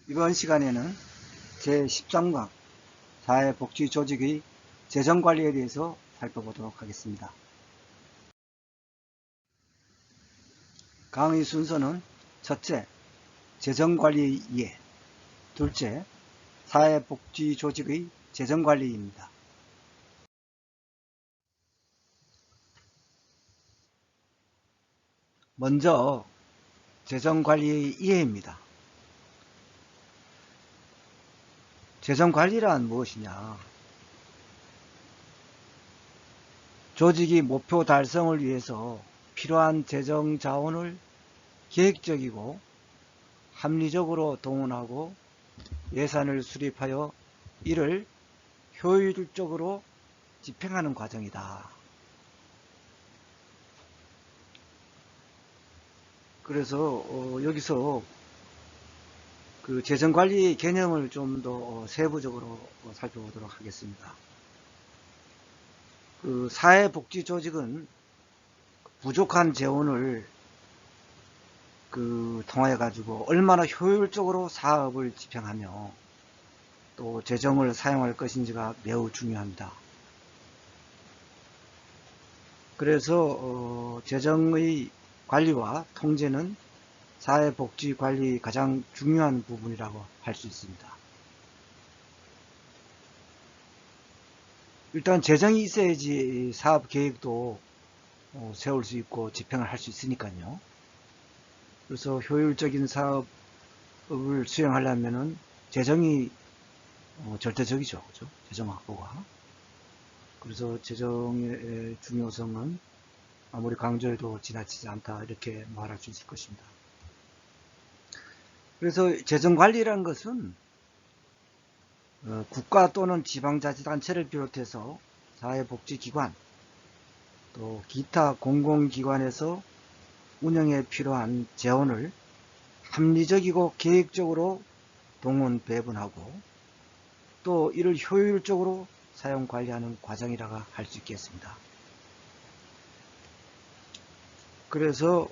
이번 시간에는 제13강 사회복지조직의 재정관리에 대해서 살펴보도록 하겠습니다. 강의 순서는 첫째, 재정관리의 이해, 둘째, 사회복지조직의 재정관리입니다. 먼저 재정관리의 이해입니다. 재정관리란 무엇이냐? 조직이 목표 달성을 위해서 필요한 재정 자원을 계획적이고 합리적으로 동원하고 예산을 수립하여 이를 효율적으로 집행하는 과정이다. 그래서 여기서 그 재정관리 개념을 좀 더 세부적으로 살펴보도록 하겠습니다. 그 사회복지조직은 부족한 재원을 통해 가지고 얼마나 효율적으로 사업을 집행하며 또 재정을 사용할 것인지가 매우 중요합니다. 그래서 재정의 관리와 통제는 사회복지관리의 가장 중요한 부분이라고 할 수 있습니다. 일단 재정이 있어야지 사업 계획도 세울 수 있고 집행을 할 수 있으니까요. 그래서 효율적인 사업을 수행하려면은 재정이 절대적이죠. 그죠? 재정 확보가. 그래서 재정의 중요성은 아무리 강조해도 지나치지 않다 이렇게 말할 수 있을 것입니다. 그래서 재정관리라는 것은 국가 또는 지방자치단체를 비롯해서 사회복지기관 또 기타 공공기관에서 운영에 필요한 재원을 합리적이고 계획적으로 동원 배분하고 또 이를 효율적으로 사용 관리하는 과정이라고 할 수 있겠습니다. 그래서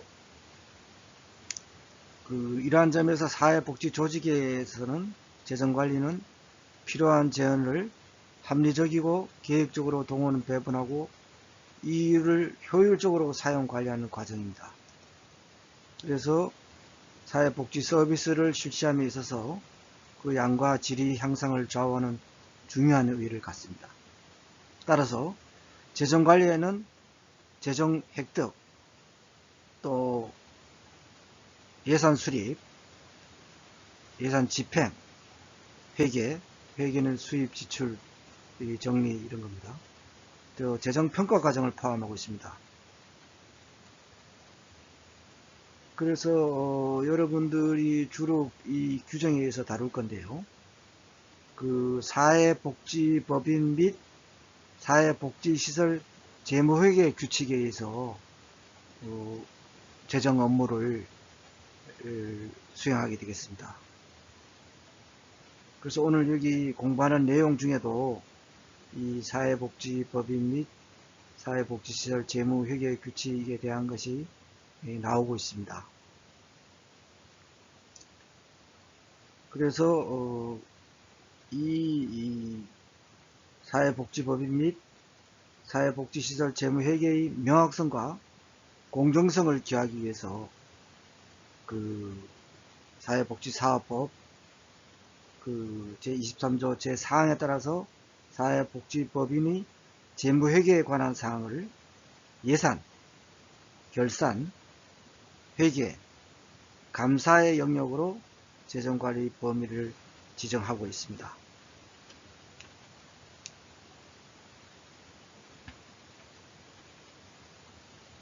이러한 점에서 사회복지조직에서는 재정관리는 필요한 재원을 합리적이고 계획적으로 동원 배분하고 이를 효율적으로 사용 관리하는 과정입니다. 그래서 사회복지 서비스를 실시함에 있어서 그 양과 질의 향상을 좌우하는 중요한 의의를 갖습니다. 따라서 재정관리에는 재정 획득, 또 예산 수립, 예산 집행, 회계는 수입, 지출, 정리 이런 겁니다. 또 재정평가 과정을 포함하고 있습니다. 그래서 여러분들이 주로 이 규정에 의해서 다룰 건데요. 그 사회복지법인 및 사회복지시설 재무회계 규칙에 의해서 재정 업무를 수행하게 되겠습니다. 그래서 오늘 여기 공부하는 내용 중에도 이 사회복지법인 및 사회복지시설 재무회계 규칙에 대한 것이 나오고 있습니다. 그래서 이 사회복지법인 및 사회복지시설 재무회계의 명확성과 공정성을 기하기 위해서 사회복지사업법 제23조 제4항에 따라서 사회복지법인의 재무회계에 관한 사항을 예산, 결산, 회계, 감사의 영역으로 재정관리 범위를 지정하고 있습니다.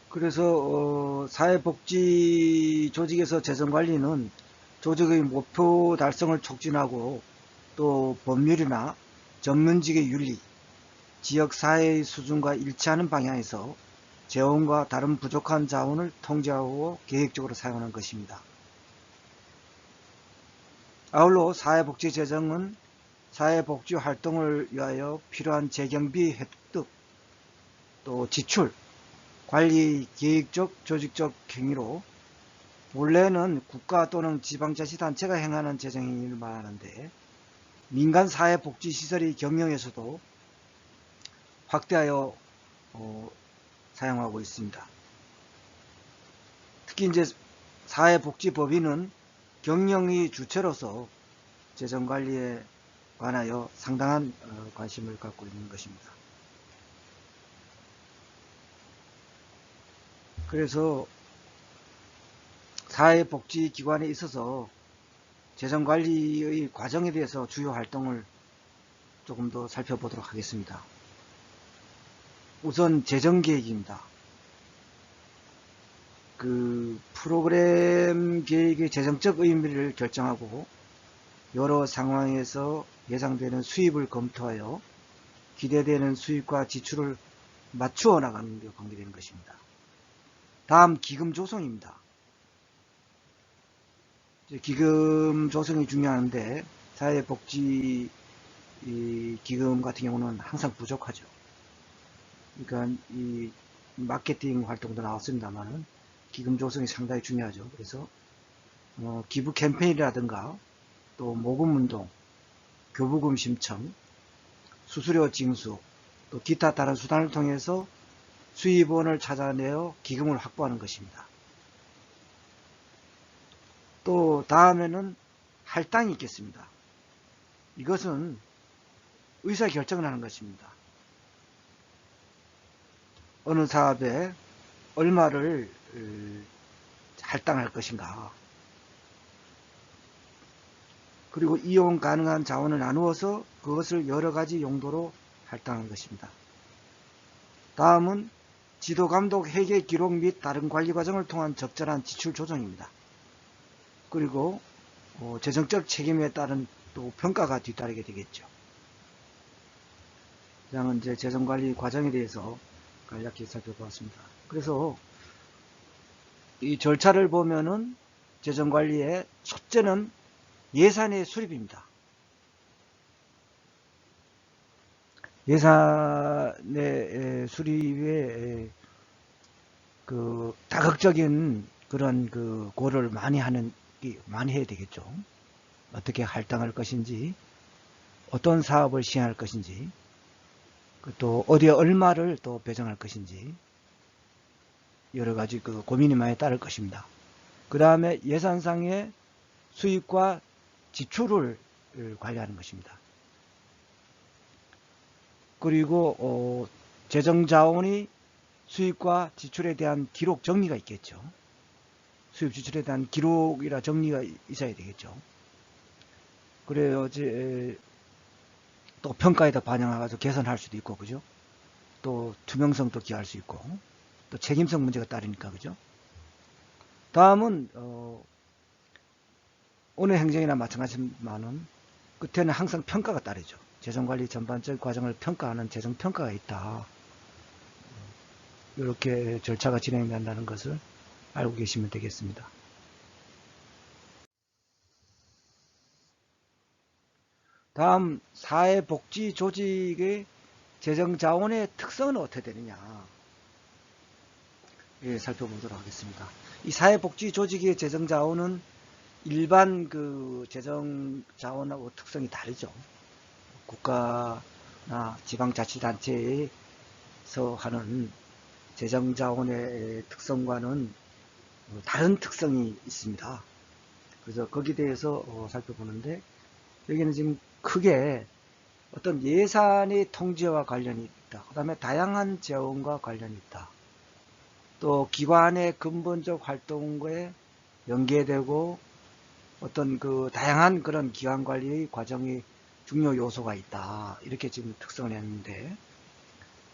그래서 사회복지 조직에서 재정관리는 조직의 목표 달성을 촉진하고 또 법률이나 전문직의 윤리, 지역사회의 수준과 일치하는 방향에서 재원과 다른 부족한 자원을 통제하고 계획적으로 사용하는 것입니다. 아울러 사회복지 재정은 사회복지 활동을 위하여 필요한 재경비 획득, 또 지출, 관리 계획적 조직적 행위로 원래는 국가 또는 지방자치단체가 행하는 재정행위를 말하는데 민간 사회복지시설의 경영에서도 확대하여 사용하고 있습니다. 특히 이제 사회복지법인은 경영의 주체로서 재정관리에 관하여 상당한 관심을 갖고 있는 것입니다. 그래서 사회복지기관에 있어서 재정관리의 과정에 대해서 주요 활동을 조금 더 살펴보도록 하겠습니다. 우선 재정계획입니다. 그 프로그램 계획의 재정적 의미를 결정하고 여러 상황에서 예상되는 수입을 검토하여 기대되는 수입과 지출을 맞추어 나가는 데 관계되는 것입니다. 다음 기금 조성입니다. 기금 조성이 중요한데 사회복지 기금 같은 경우는 항상 부족하죠. 그러니까 이 마케팅 활동도 나왔습니다만은 기금 조성이 상당히 중요하죠. 그래서 기부 캠페인이라든가 또 모금운동, 교부금 신청, 수수료 징수, 또 기타 다른 수단을 통해서 수입원을 찾아내어 기금을 확보하는 것입니다. 또 다음에는 할당이 있겠습니다. 이것은 의사결정을 하는 것입니다. 어느 사업에 얼마를 할당할 것인가, 그리고 이용 가능한 자원을 나누어서 그것을 여러 가지 용도로 할당하는 것입니다. 다음은 지도감독 회계 기록 및 다른 관리 과정을 통한 적절한 지출 조정입니다. 그리고 재정적 책임에 따른 또 평가가 뒤따르게 되겠죠. 이상은 이제 재정관리 과정에 대해서 간략히 살펴보았습니다. 그래서 이 절차를 보면은 재정관리의 첫째는 예산의 수립입니다. 예산의 수립에 그 다각적인 그런 그 고려를 많이 해야 되겠죠. 어떻게 할당할 것인지, 어떤 사업을 시행할 것인지, 또 어디에 얼마를 또 배정할 것인지 여러 가지 그 고민이 많이 따를 것입니다. 그 다음에 예산상의 수입과 지출을 관리하는 것입니다. 그리고 재정자원이 수입과 지출에 대한 기록 정리가 있겠죠. 수입 지출에 대한 기록이라 정리가 있어야 되겠죠. 그래요. 또 평가에다 반영해서 개선할 수도 있고, 그죠? 또 투명성도 기할 수 있고, 또 책임성 문제가 따르니까, 그죠? 다음은 어느 행정이나 마찬가지지만은 끝에는 항상 평가가 따르죠. 재정관리 전반적 과정을 평가하는 재정평가가 있다. 이렇게 절차가 진행된다는 것을 알고 계시면 되겠습니다. 다음 사회복지 조직의 재정자원의 특성은 어떻게 되느냐, 살펴보도록 하겠습니다. 이 사회복지 조직의 재정자원은 일반 그 재정자원하고 특성이 다르죠. 국가나 지방자치단체에서 하는 재정자원의 특성과는 다른 특성이 있습니다. 그래서 거기에 대해서 살펴보는데, 여기는 지금 크게 어떤 예산의 통제와 관련이 있다. 그 다음에 다양한 재원과 관련이 있다. 또 기관의 근본적 활동에 연계되고 어떤 그 다양한 그런 기관 관리의 과정의 중요 요소가 있다. 이렇게 지금 특성을 했는데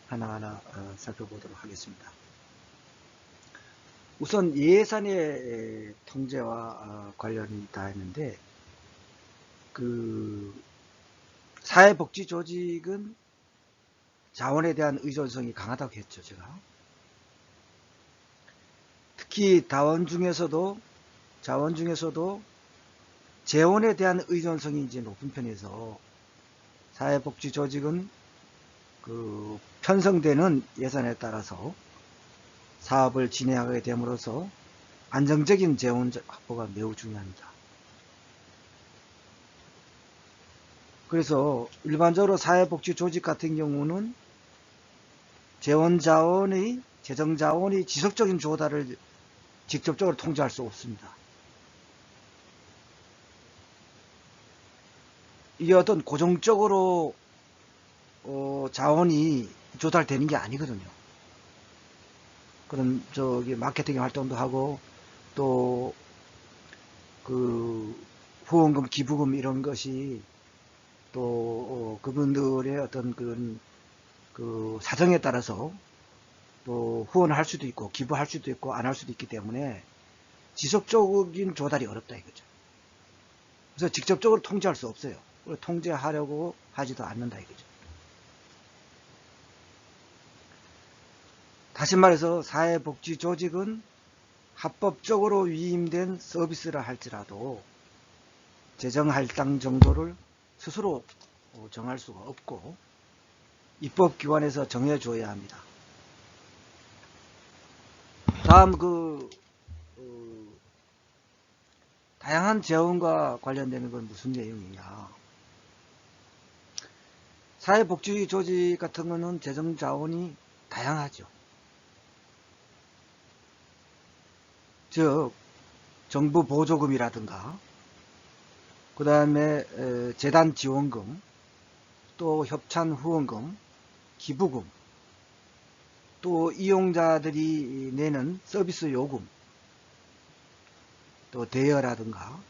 하나하나 살펴보도록 하겠습니다. 우선 예산의 통제와 관련이 있다 했는데, 그 사회복지 조직은 자원에 대한 의존성이 강하다고 했죠, 제가. 특히 자원 중에서도 재원에 대한 의존성이 이제 높은 편에서 사회복지 조직은 그 편성되는 예산에 따라서 사업을 진행하게 됨으로써 안정적인 재원 확보가 매우 중요합니다. 그래서 일반적으로 사회복지 조직 같은 경우는 재정자원의 지속적인 조달을 직접적으로 통제할 수 없습니다. 이게 어떤 고정적으로 자원이 조달되는 게 아니거든요. 그럼 마케팅 활동도 하고 또 그 후원금, 기부금 이런 것이 또 그분들의 어떤 그런 그 사정에 따라서 또 후원을 할 수도 있고 기부할 수도 있고 안 할 수도 있기 때문에 지속적인 조달이 어렵다 이거죠. 그래서 직접적으로 통제할 수 없어요. 통제하려고 하지도 않는다 이거죠. 다시 말해서 사회복지 조직은 합법적으로 위임된 서비스라 할지라도 재정 할당 정도를 스스로 정할 수가 없고 입법기관에서 정해줘야 합니다. 다음 다양한 재원과 관련되는 건 무슨 내용이냐. 사회복지 조직 같은 거는 재정 자원이 다양하죠. 즉 정부 보조금이라든가 그 다음에 재단 지원금, 또 협찬 후원금, 기부금, 또 이용자들이 내는 서비스 요금, 또 대여라든가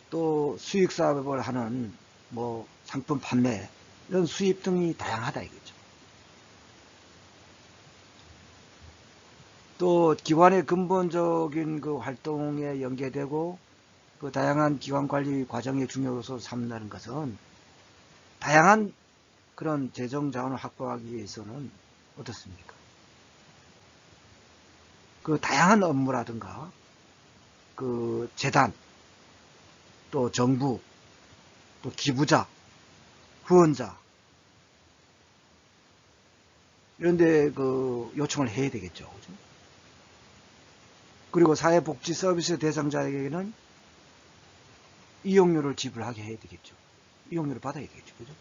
또 수익 사업을 하는 뭐 상품 판매 이런 수입 등이 다양하다 이거죠. 또 기관의 근본적인 그 활동에 연계되고 그 다양한 기관 관리 과정의 중요 요소 삼는다는 것은 다양한 그런 재정 자원을 확보하기 위해서는 어떻습니까? 그 다양한 업무라든가 그 재단, 또 정부, 또 기부자, 후원자 이런데 그 요청을 해야 되겠죠. 그죠? 그리고 사회복지 서비스 대상자에게는 이용료를 지불하게 해야 되겠죠. 이용료를 받아야 되겠죠. 그죠?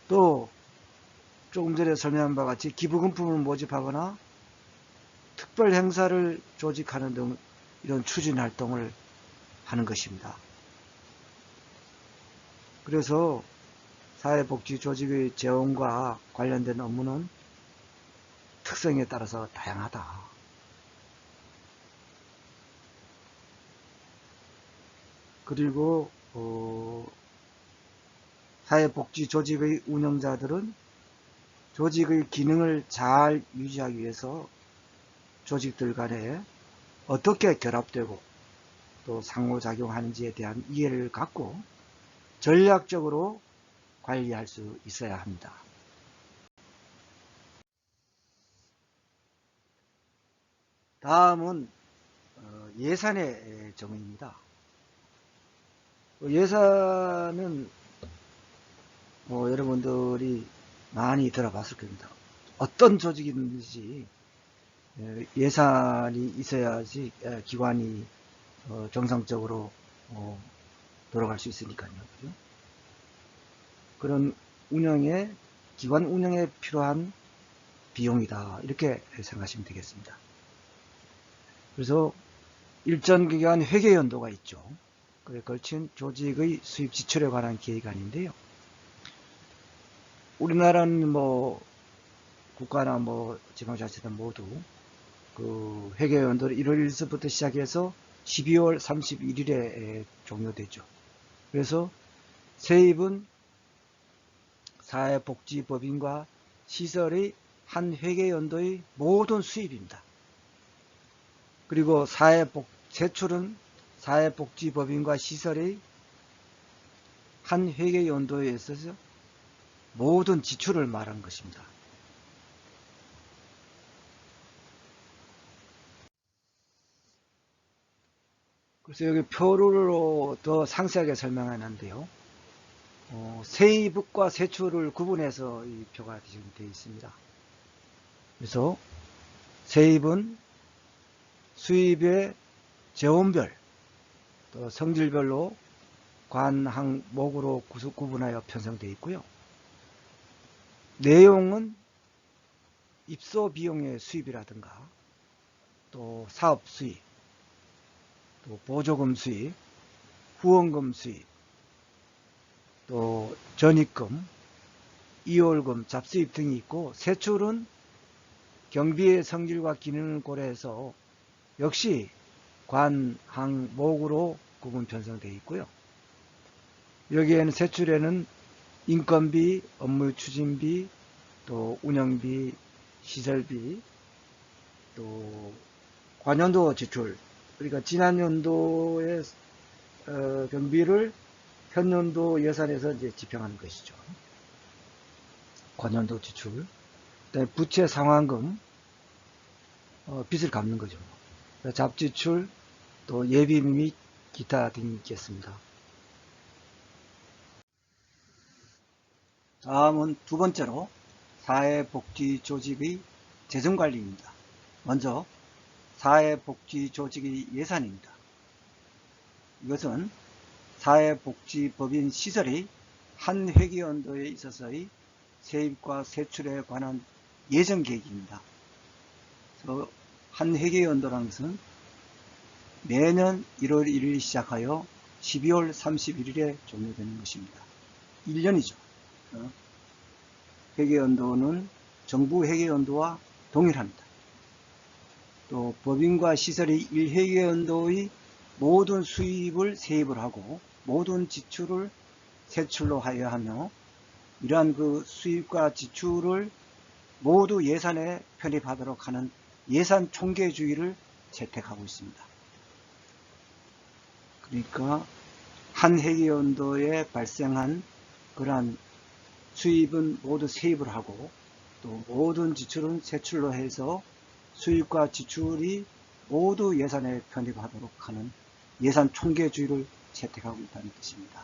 또 조금 전에 설명한 바와 같이 기부금품을 모집하거나 특별 행사를 조직하는 등 이런 추진 활동을 하는 것입니다. 그래서 사회복지 조직의 재원과 관련된 업무는 특성에 따라서 다양하다. 그리고 사회복지 조직의 운영자들은 조직의 기능을 잘 유지하기 위해서 조직들 간에 어떻게 결합되고 또 상호작용하는지에 대한 이해를 갖고 전략적으로 관리할 수 있어야 합니다. 다음은 예산의 정의입니다. 예산은 여러분들이 많이 들어봤을 겁니다. 어떤 조직이든지 예산이 있어야지 기관이 정상적으로 돌아갈 수 있으니까요. 그죠? 그런 기관 운영에 필요한 비용이다. 이렇게 생각하시면 되겠습니다. 그래서 일정 기간 회계 연도가 있죠. 그에 걸친 조직의 수입 지출에 관한 계획안인데요. 우리나라는 뭐 국가나 뭐 지방자치단 모두 그 회계 연도를 1월 1일부터 시작해서 12월 31일에 종료되죠. 그래서 세입은 사회복지법인과 시설의 한 회계 연도의 모든 수입입니다. 그리고 세출은 사회복지법인과 시설의 한 회계 연도에 있어서 모든 지출을 말한 것입니다. 그래서 여기 표로 더 상세하게 설명하는데요. 세입과 세출을 구분해서 이 표가 지금 되어 있습니다. 그래서 세입은 수입의 재원별 또 성질별로 관, 항, 목으로 구분하여 편성되어 있고요. 내용은 입소 비용의 수입이라든가 또 사업 수입, 또 보조금 수입, 후원금 수입, 또 전입금, 이월금, 잡수입 등이 있고, 세출은 경비의 성질과 기능을 고려해서 역시 관, 항, 목으로 구분 편성되어 있고요. 여기에는 세출에는 인건비, 업무 추진비, 또 운영비, 시설비, 또 관연도 지출, 그러니까 지난 연도의 경비를 현년도 예산에서 이제 집행하는 것이죠. 관연도 지출, 그다음에 부채 상환금, 빚을 갚는 거죠. 잡지출, 또 예비 및 기타 등이 있겠습니다. 다음은 두 번째로 사회복지조직의 재정관리입니다. 먼저 사회복지조직의 예산입니다. 이것은 사회복지법인 시설의 한 회계연도에 있어서의 세입과 세출에 관한 예정계획입니다. 한 회계연도라는 것은 매년 1월 1일 시작하여 12월 31일에 종료되는 것입니다. 1년이죠. 회계연도는 정부 회계연도와 동일합니다. 또 법인과 시설의 1회계연도의 모든 수입을 세입을 하고 모든 지출을 세출로 하여 하며, 이러한 그 수입과 지출을 모두 예산에 편입하도록 하는 예산 총계주의를 채택하고 있습니다. 그러니까 한 회계연도에 발생한 그러한 수입은 모두 세입을 하고 또 모든 지출은 세출로 해서 수입과 지출이 모두 예산에 편입하도록 하는 예산 총계주의를 채택하고 있다는 뜻입니다.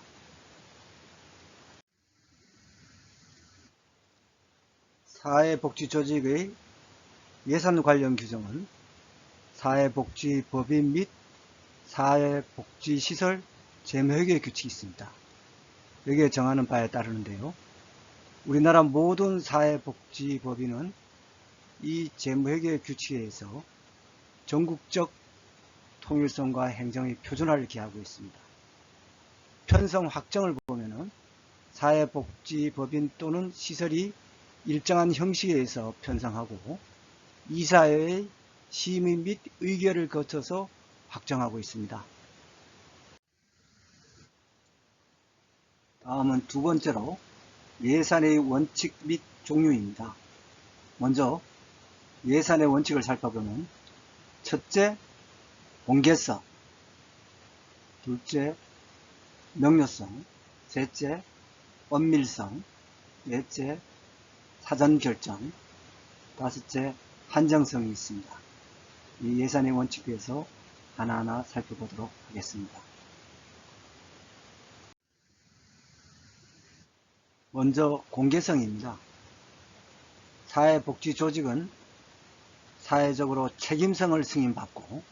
사회복지조직의 예산 관련 규정은 사회복지법인 및 사회복지시설 재무회계 규칙이 있습니다. 여기에 정하는 바에 따르는데요. 우리나라 모든 사회복지법인은 이 재무회계 규칙에 의해서 전국적 통일성과 행정의 표준화를 기하고 있습니다. 편성 확정을 보면은 사회복지법인 또는 시설이 일정한 형식에 의해서 편성하고 이사회의 심의 및 의결을 거쳐서 확정하고 있습니다. 다음은 두 번째로 예산의 원칙 및 종류입니다. 먼저 예산의 원칙을 살펴보면 첫째, 공개성, 둘째, 명료성, 셋째, 엄밀성, 넷째, 사전결정, 다섯째, 한정성이 있습니다. 이 예산의 원칙에 대해서 하나하나 살펴보도록 하겠습니다. 먼저 공개성입니다. 사회복지조직은 사회적으로 책임성을 승인받고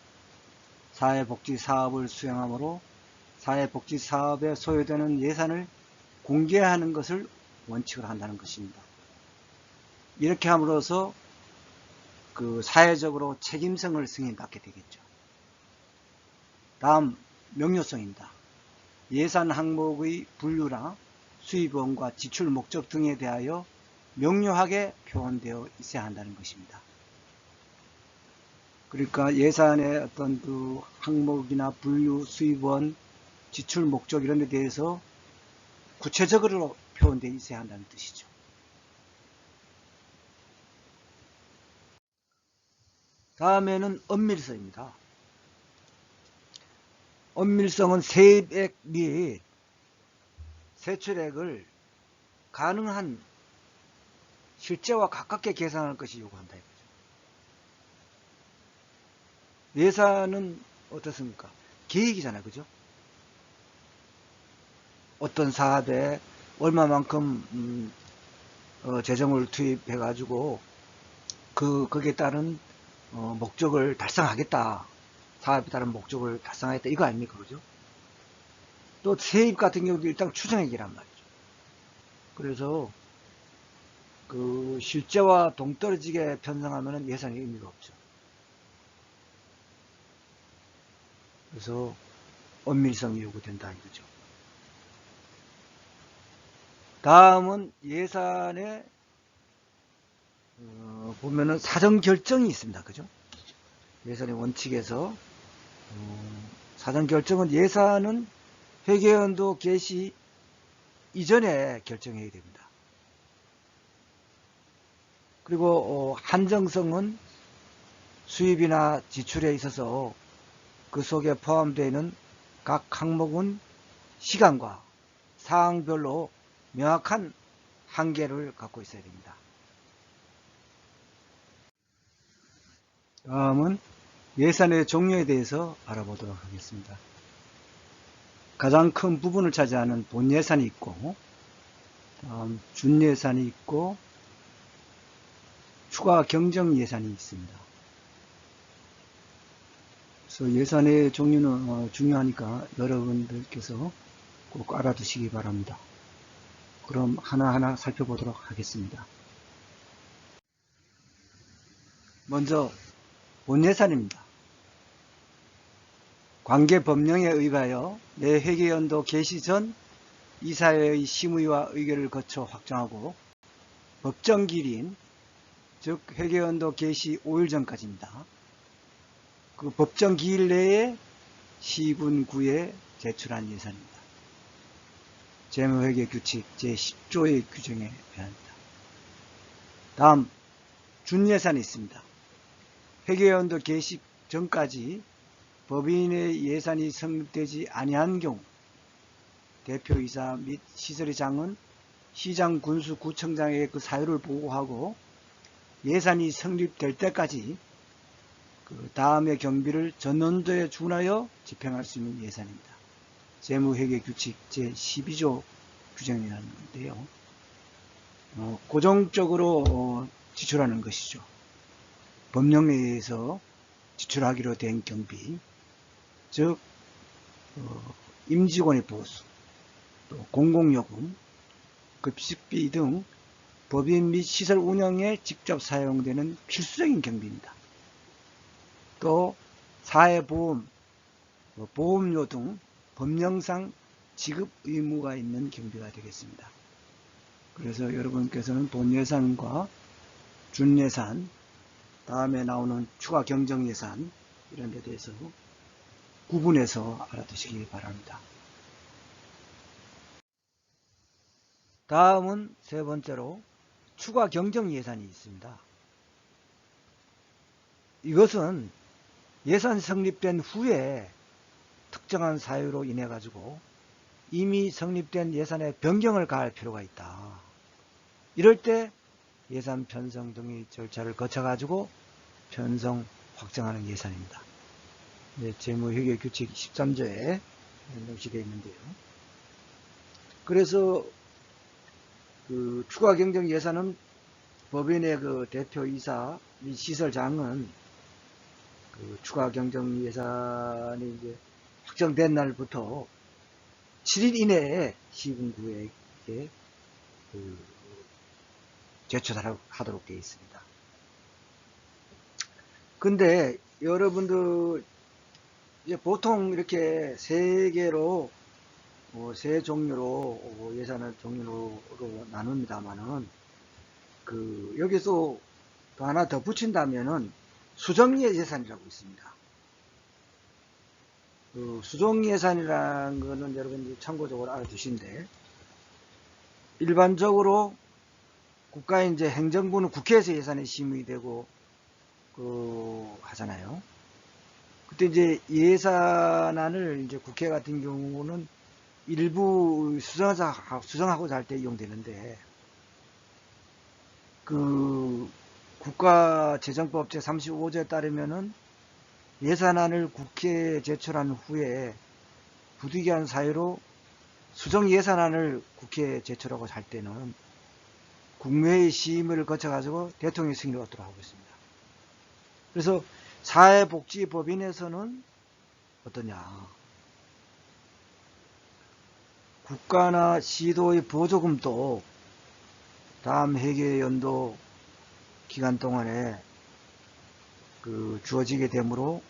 사회복지사업을 수행하므로 사회복지사업에 소요되는 예산을 공개하는 것을 원칙으로 한다는 것입니다. 이렇게 함으로써 그 사회적으로 책임성을 승인받게 되겠죠. 다음, 명료성입니다. 예산 항목의 분류나 수입원과 지출 목적 등에 대하여 명료하게 표현되어 있어야 한다는 것입니다. 그러니까 예산의 어떤 그 항목이나 분류, 수입원, 지출 목적 이런 데 대해서 구체적으로 표현되어 있어야 한다는 뜻이죠. 다음에는 엄밀성입니다. 엄밀성은 세입액 및 세출액을 가능한 실제와 가깝게 계산할 것이 요구한다. 예산은 어떻습니까? 계획이잖아요. 그죠? 어떤 사업에 얼마만큼 재정을 투입해 가지고 거기에 따른 목적을 달성하겠다. 사업에 따른 목적을 달성하겠다 이거 아닙니까? 그죠? 또 세입 같은 경우도 일단 추정액이란 말이죠. 그래서 그 실제와 동떨어지게 편성하면 예산이 의미가 없죠. 그래서 엄밀성이 요구된다 이거죠. 다음은 예산에 보면은 사전 결정이 있습니다. 그죠? 예산의 원칙에서 사전 결정은 예산은 회계연도 개시 이전에 결정해야 됩니다. 그리고 한정성은 수입이나 지출에 있어서 그 속에 포함되어 있는 각 항목은 시간과 사항별로 명확한 한계를 갖고 있어야 됩니다. 다음은 예산의 종류에 대해서 알아보도록 하겠습니다. 가장 큰 부분을 차지하는 본예산이 있고, 다음 준예산이 있고, 추가 경정 예산이 있습니다. 그래서 예산의 종류는 중요하니까 여러분들께서 꼭 알아두시기 바랍니다. 그럼 하나하나 살펴보도록 하겠습니다. 먼저 본예산입니다. 관계법령에 의하여 내 회계연도 개시 전 이사회의 심의와 의결을 거쳐 확정하고 법정기일인 즉 회계연도 개시 5일 전까지입니다. 그 법정기일 내에 시군구에 제출한 예산입니다. 재무회계규칙 제10조의 규정에 의합니다. 다음 준예산이 있습니다. 회계연도 개시 전까지 법인의 예산이 성립되지 아니한 경우 대표이사 및 시설의 장은 시장, 군수, 구청장에게 그 사유를 보고하고 예산이 성립될 때까지 그 다음의 경비를 전년도에 준하여 집행할 수 있는 예산입니다. 재무회계규칙 제12조 규정이라는 건데요. 고정적으로 지출하는 것이죠. 법령에 의해서 지출하기로 된 경비, 즉 임직원의 보수, 또 공공요금, 급식비 등 법인 및 시설 운영에 직접 사용되는 필수적인 경비입니다. 또 사회보험, 보험료 등 법령상 지급 의무가 있는 경비가 되겠습니다. 그래서 여러분께서는 본예산과 준예산, 다음에 나오는 추가 경정예산 이런 데 대해서 구분해서 알아두시기 바랍니다. 다음은 세 번째로 추가 경정예산이 있습니다. 이것은 예산 성립된 후에 특정한 사유로 인해 가지고 이미 성립된 예산에 변경을 가할 필요가 있다. 이럴 때 예산 편성 등의 절차를 거쳐 가지고 편성 확정하는 예산입니다. 재무회계규칙 13조에 명시되어 있는데요. 그래서 그 추가 경정 예산은 법인의 그 대표이사 및 시설장은 그 추가 경정 예산이 이제 확정된 날부터 7일 이내에 시군구에게 그 제출하도록 되어 있습니다. 근데 여러분들 이제 보통 이렇게 세 개로 세 종류로 예산을 종류로 나눕니다만은 그 여기서 또 하나 더 붙인다면은 수정예 예산이라고 있습니다. 그 수정예산이라는 거는 여러분들이 참고적으로 알아두신데 일반적으로 국가의 이제 행정부는 국회에서 예산이 심의되고 하잖아요. 그때 이제 예산안을 이제 국회 같은 경우는 일부 수정하고자 할 때 이용되는데 그 국가재정법 제35조에 따르면은 예산안을 국회에 제출한 후에 부득이한 사유로 수정 예산안을 국회에 제출하고 할 때는 국무회의 심의를 거쳐 가지고 대통령 승인을 얻도록 하고 있습니다. 그래서 사회복지법인에서는 어떠냐. 국가나 시도의 보조금도 다음 회계연도 기간 동안에 주어지게 되므로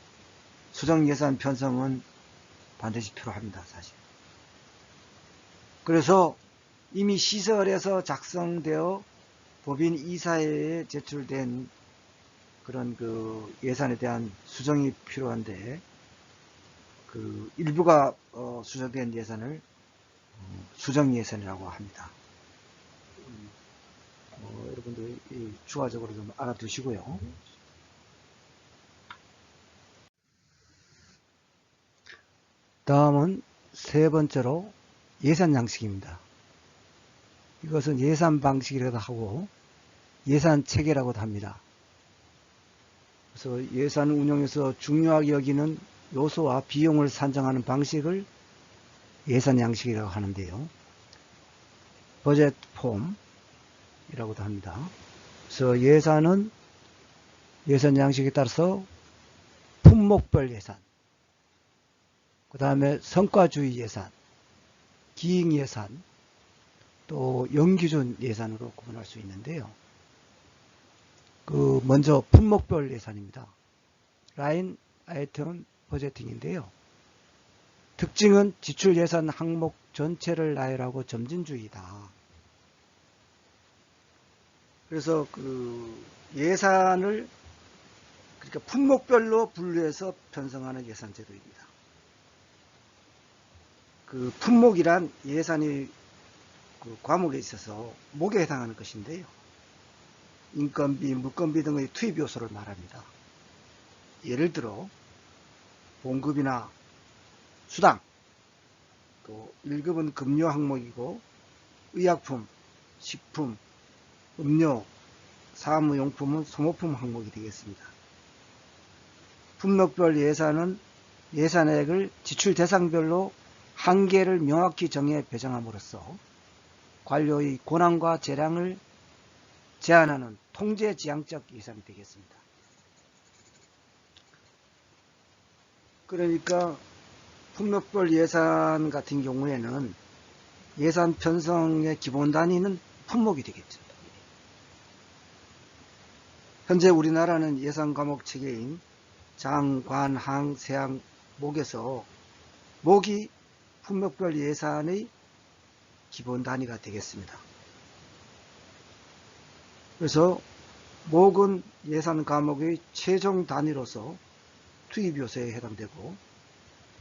수정예산 편성은 반드시 필요합니다, 사실. 그래서 이미 시설에서 작성되어 법인 이사회에 제출된 그런 예산에 대한 수정이 필요한데, 일부가 수정된 예산을 수정예산이라고 합니다. 여러분들 추가적으로 좀 알아두시고요. 다음은 세 번째로 예산 양식입니다. 이것은 예산 방식이라고도 하고 예산 체계라고도 합니다. 그래서 예산 운영에서 중요하게 여기는 요소와 비용을 산정하는 방식을 예산 양식이라고 하는데요. 버젯 폼이라고도 합니다. 그래서 예산 양식에 따라서 품목별 예산, 그 다음에 성과주의 예산, 기획 예산, 또 영기준 예산으로 구분할 수 있는데요. 먼저 품목별 예산입니다. 라인 아이템 버제팅인데요. 특징은 지출 예산 항목 전체를 나열하고 점진주의다. 그래서 예산을 그러니까 품목별로 분류해서 편성하는 예산 제도입니다. 품목이란 예산이 과목에 있어서 목에 해당하는 것인데요. 인건비, 물건비 등의 투입 요소를 말합니다. 예를 들어 봉급이나 수당, 또 1급은 급료 항목이고 의약품, 식품, 음료, 사무용품은 소모품 항목이 되겠습니다. 품목별 예산은 예산액을 지출 대상별로 한계를 명확히 정해 배정함으로써 관료의 권한과 재량을 제한하는 통제지향적 예산이 되겠습니다. 그러니까 품목별 예산 같은 경우에는 예산 편성의 기본 단위는 품목이 되겠죠. 현재 우리나라는 예산 과목 체계인 장, 관, 항, 세항, 목에서 목이 품목별 예산의 기본 단위가 되겠습니다. 그래서 목은 예산 과목의 최종 단위로서 투입 요소에 해당되고,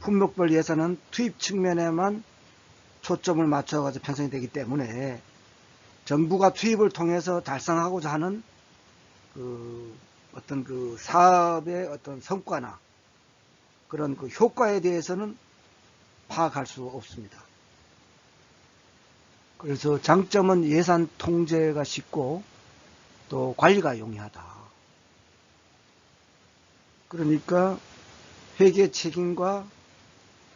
품목별 예산은 투입 측면에만 초점을 맞춰가지고 편성이 되기 때문에 정부가 투입을 통해서 달성하고자 하는 어떤 사업의 어떤 성과나 그런 효과에 대해서는 파악할 수 없습니다. 그래서 장점은 예산 통제가 쉽고 또 관리가 용이하다. 그러니까 회계 책임과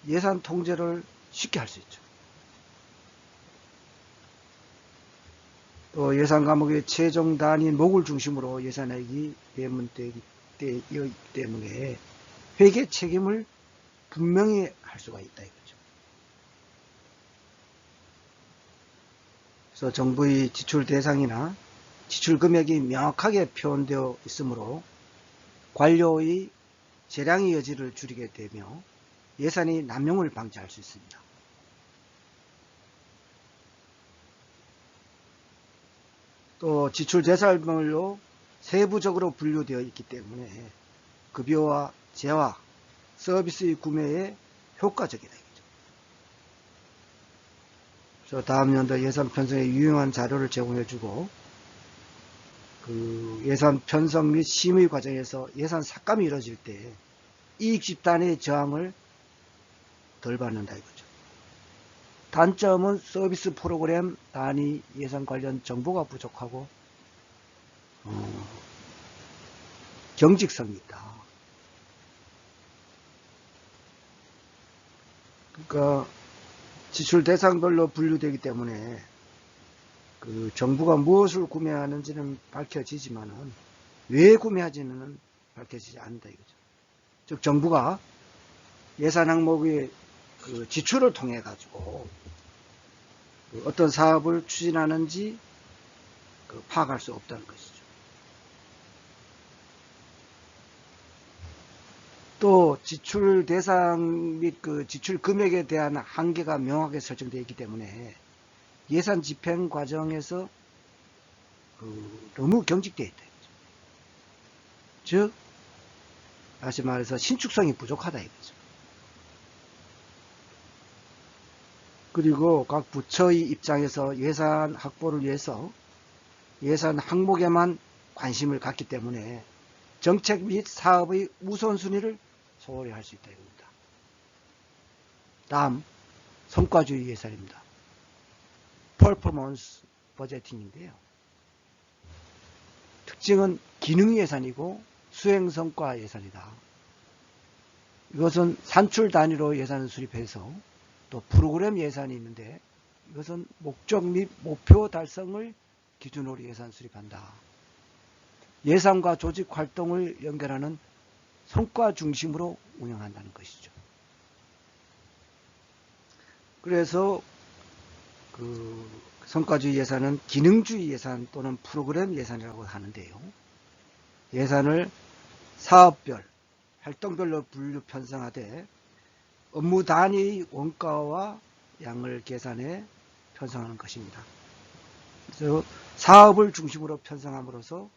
예산 통제를 쉽게 할 수 있죠. 또 예산 과목의 최종 단위인 목을 중심으로 예산액이 배분되기 때문에 회계 책임을 분명히 할 수가 있다 이거죠. 그래서 정부의 지출 대상이나 지출 금액이 명확하게 표현되어 있으므로 관료의 재량의 여지를 줄이게 되며 예산이 남용을 방지할 수 있습니다. 또 지출 대상별로 세부적으로 분류되어 있기 때문에 급여와 재화, 서비스의 구매에 효과적이다. 그래서 다음 연도 예산 편성에 유용한 자료를 제공해주고, 예산 편성 및 심의 과정에서 예산 삭감이 이루어질 때 이익 집단의 저항을 덜 받는다 이거죠. 단점은 서비스 프로그램 단위 예산 관련 정보가 부족하고 경직성이 있다. 그러니까 지출 대상별로 분류되기 때문에 정부가 무엇을 구매하는지는 밝혀지지만은 왜 구매하지는 밝혀지지 않는다 이거죠. 즉 정부가 예산 항목의 그 지출을 통해 가지고 어떤 사업을 추진하는지 파악할 수 없다는 것이죠. 또 지출 대상 및 그 지출 금액에 대한 한계가 명확하게 설정되어 있기 때문에 예산 집행 과정에서 너무 경직되어 있다. 즉 다시 말해서 신축성이 부족하다 이거죠. 그리고 각 부처의 입장에서 예산 확보를 위해서 예산 항목에만 관심을 갖기 때문에 정책 및 사업의 우선순위를 소홀히 할 수 있다 이겁니다. 다음 성과주의 예산입니다. 퍼포먼스 버제팅인데요. 특징은 기능 예산이고 수행 성과 예산이다. 이것은 산출 단위로 예산을 수립해서 또 프로그램 예산이 있는데 이것은 목적 및 목표 달성을 기준으로 예산 수립한다. 예산과 조직 활동을 연결하는 성과 중심으로 운영한다는 것이죠. 그래서 그 성과주의 예산은 기능주의 예산 또는 프로그램 예산이라고 하는데요. 예산을 사업별, 활동별로 분류 편성하되 업무 단위 원가와 양을 계산해 편성하는 것입니다. 그래서 사업을 중심으로 편성함으로써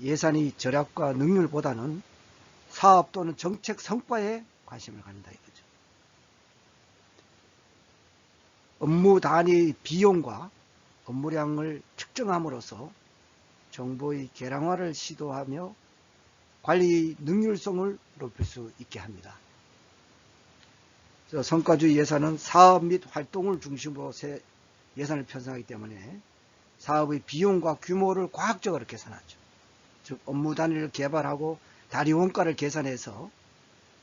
예산이 절약과 능률보다는 사업 또는 정책 성과에 관심을 갖는다 이거죠. 업무 단위 비용과 업무량을 측정함으로써 정보의 계량화를 시도하며 관리 능률성을 높일 수 있게 합니다. 성과주의 예산은 사업 및 활동을 중심으로 예산을 편성하기 때문에 사업의 비용과 규모를 과학적으로 계산하죠. 즉 업무 단위를 개발하고 단위 원가를 계산해서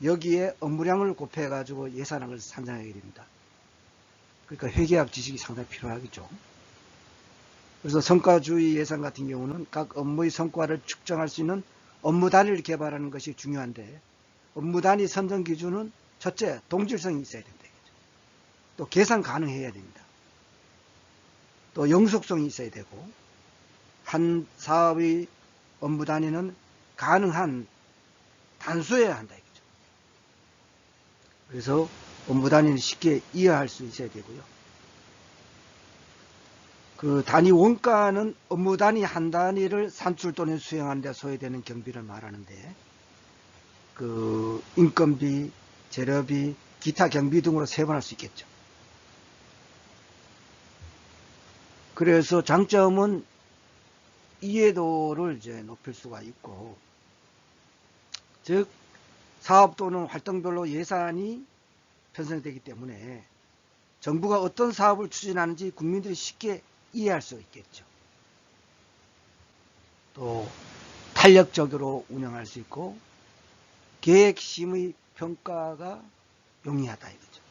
여기에 업무량을 곱해 가지고 예산안을 산정하게 됩니다. 그러니까 회계학 지식이 상당히 필요하겠죠. 그래서 성과주의 예산 같은 경우는 각 업무의 성과를 측정할 수 있는 업무 단위를 개발하는 것이 중요한데 업무 단위 선정 기준은 첫째, 동질성이 있어야 된다. 또 계산 가능해야 됩니다. 또 영속성이 있어야 되고 한 사업의 업무 단위는 가능한 단수여야 한다. 이거죠. 그래서 업무 단위는 쉽게 이해할 수 있어야 되고요. 그 단위 원가는 업무 단위 한 단위를 산출 또는 수행하는 데 소요되는 경비를 말하는데 그 인건비, 재료비, 기타 경비 등으로 세분할 수 있겠죠. 그래서 장점은 이해도를 이제 높일 수가 있고, 즉 사업 또는 활동별로 예산이 편성되기 때문에 정부가 어떤 사업을 추진하는지 국민들이 쉽게 이해할 수 있겠죠. 또 탄력적으로 운영할 수 있고 계획심의 평가가 용이하다 이거죠.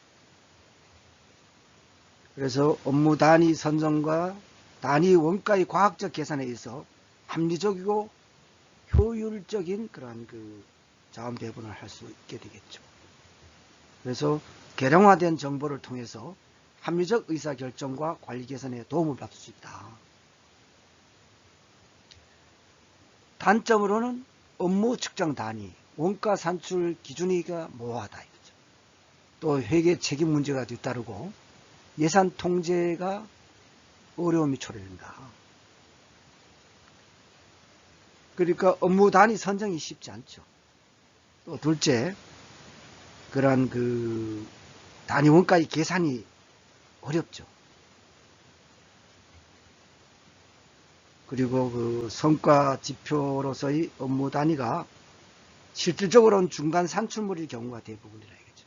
그래서 업무 단위 선정과 단위 원가의 과학적 계산에 의해서 합리적이고 효율적인 그러한 그 자원 배분을 할 수 있게 되겠죠. 그래서 계량화된 정보를 통해서 합리적 의사결정과 관리 개선에 도움을 받을 수 있다. 단점으로는 업무 측정 단위, 원가 산출 기준이가 모호하다 이거죠. 또 회계 책임 문제가 뒤따르고 예산 통제가 어려움이 초래된다. 그러니까 업무 단위 선정이 쉽지 않죠. 또 둘째, 그러한 그 단위 원가의 계산이 어렵죠. 그리고 그 성과 지표로서의 업무 단위가 실질적으로는 중간 산출물의 경우가 대부분이라 이거죠.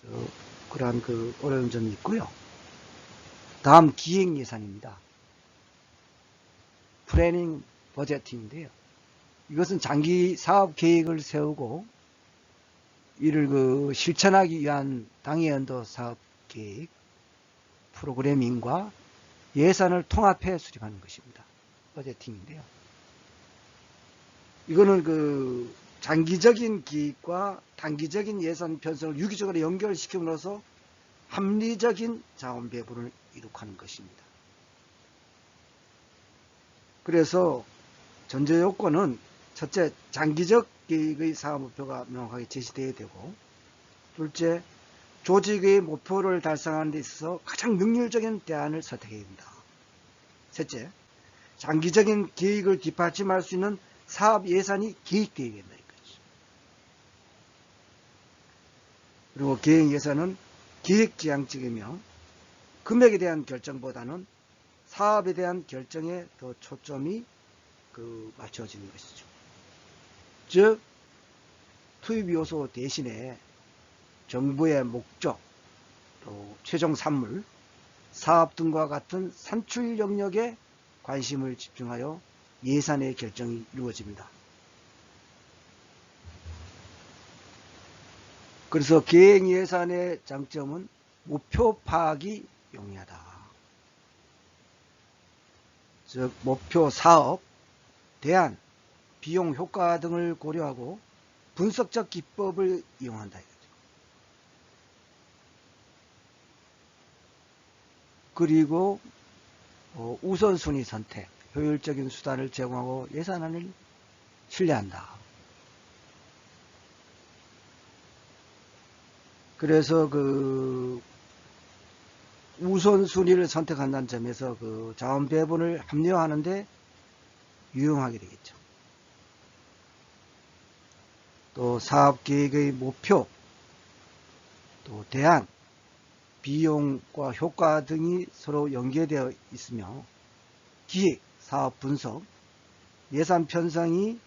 그래서 그러한 그 어려운 점이 있고요. 다음 기획 예산입니다. 플래닝 버제팅인데요. 이것은 장기 사업 계획을 세우고 이를 그 실천하기 위한 당해연도 사업 계획, 프로그래밍과 예산을 통합해 수립하는 것입니다. 버제팅인데요. 이거는 그 장기적인 기획과 단기적인 예산 편성을 유기적으로 연결시킴으로써 합리적인 자원 배분을 이룩하는 것입니다. 그래서 전제 요건은 첫째, 장기적 계획의 사업 목표가 명확하게 제시되어야 되고, 둘째, 조직의 목표를 달성하는 데 있어서 가장 능률적인 대안을 선택해야 된다. 셋째, 장기적인 계획을 뒷받침할 수 있는 사업 예산이 계획되어야 된다. 이거죠. 그리고 계획 예산은 기획지향적이며 금액에 대한 결정보다는 사업에 대한 결정에 더 초점이 맞춰지는 것이죠. 즉, 투입 요소 대신에 정부의 목적, 또 최종 산물, 사업 등과 같은 산출 영역에 관심을 집중하여 예산의 결정이 이루어집니다. 그래서 계획 예산의 장점은 목표 파악이 용이하다. 즉, 목표 사업, 대안, 비용 효과 등을 고려하고 분석적 기법을 이용한다. 그리고 우선순위 선택, 효율적인 수단을 제공하고 예산안을 신뢰한다. 그래서 우선순위를 선택한다는 점에서 자원 배분을 합리화하는데 유용하게 되겠죠. 또 사업 계획의 목표, 또 대안, 비용과 효과 등이 서로 연계되어 있으며 기획, 사업 분석, 예산 편성이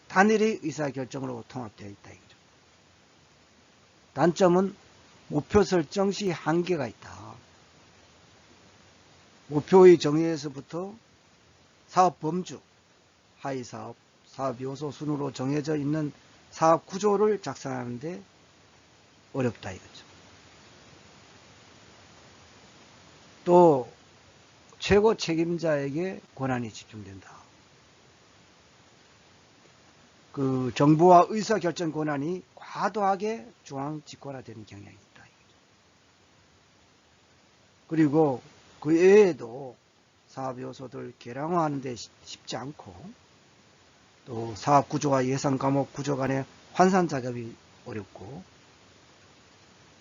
단일의 의사결정으로 통합되어 있다. 이거죠. 단점은 목표 설정 시 한계가 있다. 목표의 정의에서부터 사업 범주, 하위 사업, 사업 요소 순으로 정해져 있는 사업 구조를 작성하는데 어렵다 이거죠. 또 최고 책임자에게 권한이 집중된다. 정부와 의사결정 권한이 과도하게 중앙 집권화되는 경향이 있다. 그리고 그 외에도 사업 요소들 개량화하는 데 쉽지 않고, 또 사업 구조와 예산 과목 구조 간의 환산 작업이 어렵고,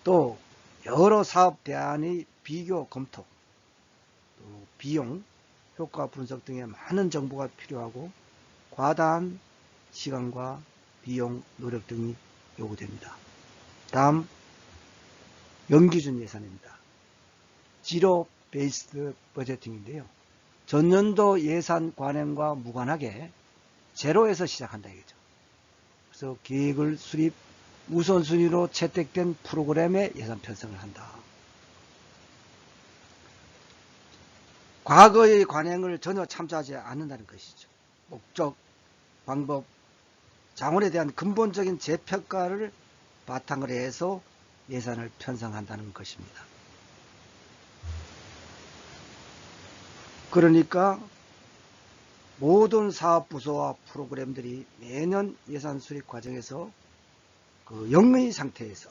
또 여러 사업 대안의 비교 검토, 또 비용, 효과 분석 등의 많은 정보가 필요하고 과다한 시간과 비용, 노력 등이 요구됩니다. 다음, 연기준 예산입니다. 지로 베이스드 버제팅인데요. 전년도 예산 관행과 무관하게 제로에서 시작한다 이거죠. 그래서 계획을 수립, 우선순위로 채택된 프로그램의 예산 편성을 한다. 과거의 관행을 전혀 참조하지 않는다는 것이죠. 목적, 방법, 자원에 대한 근본적인 재평가를 바탕으로 해서 예산을 편성한다는 것입니다. 그러니까 모든 사업 부서와 프로그램들이 매년 예산 수립 과정에서 영의 상태에서,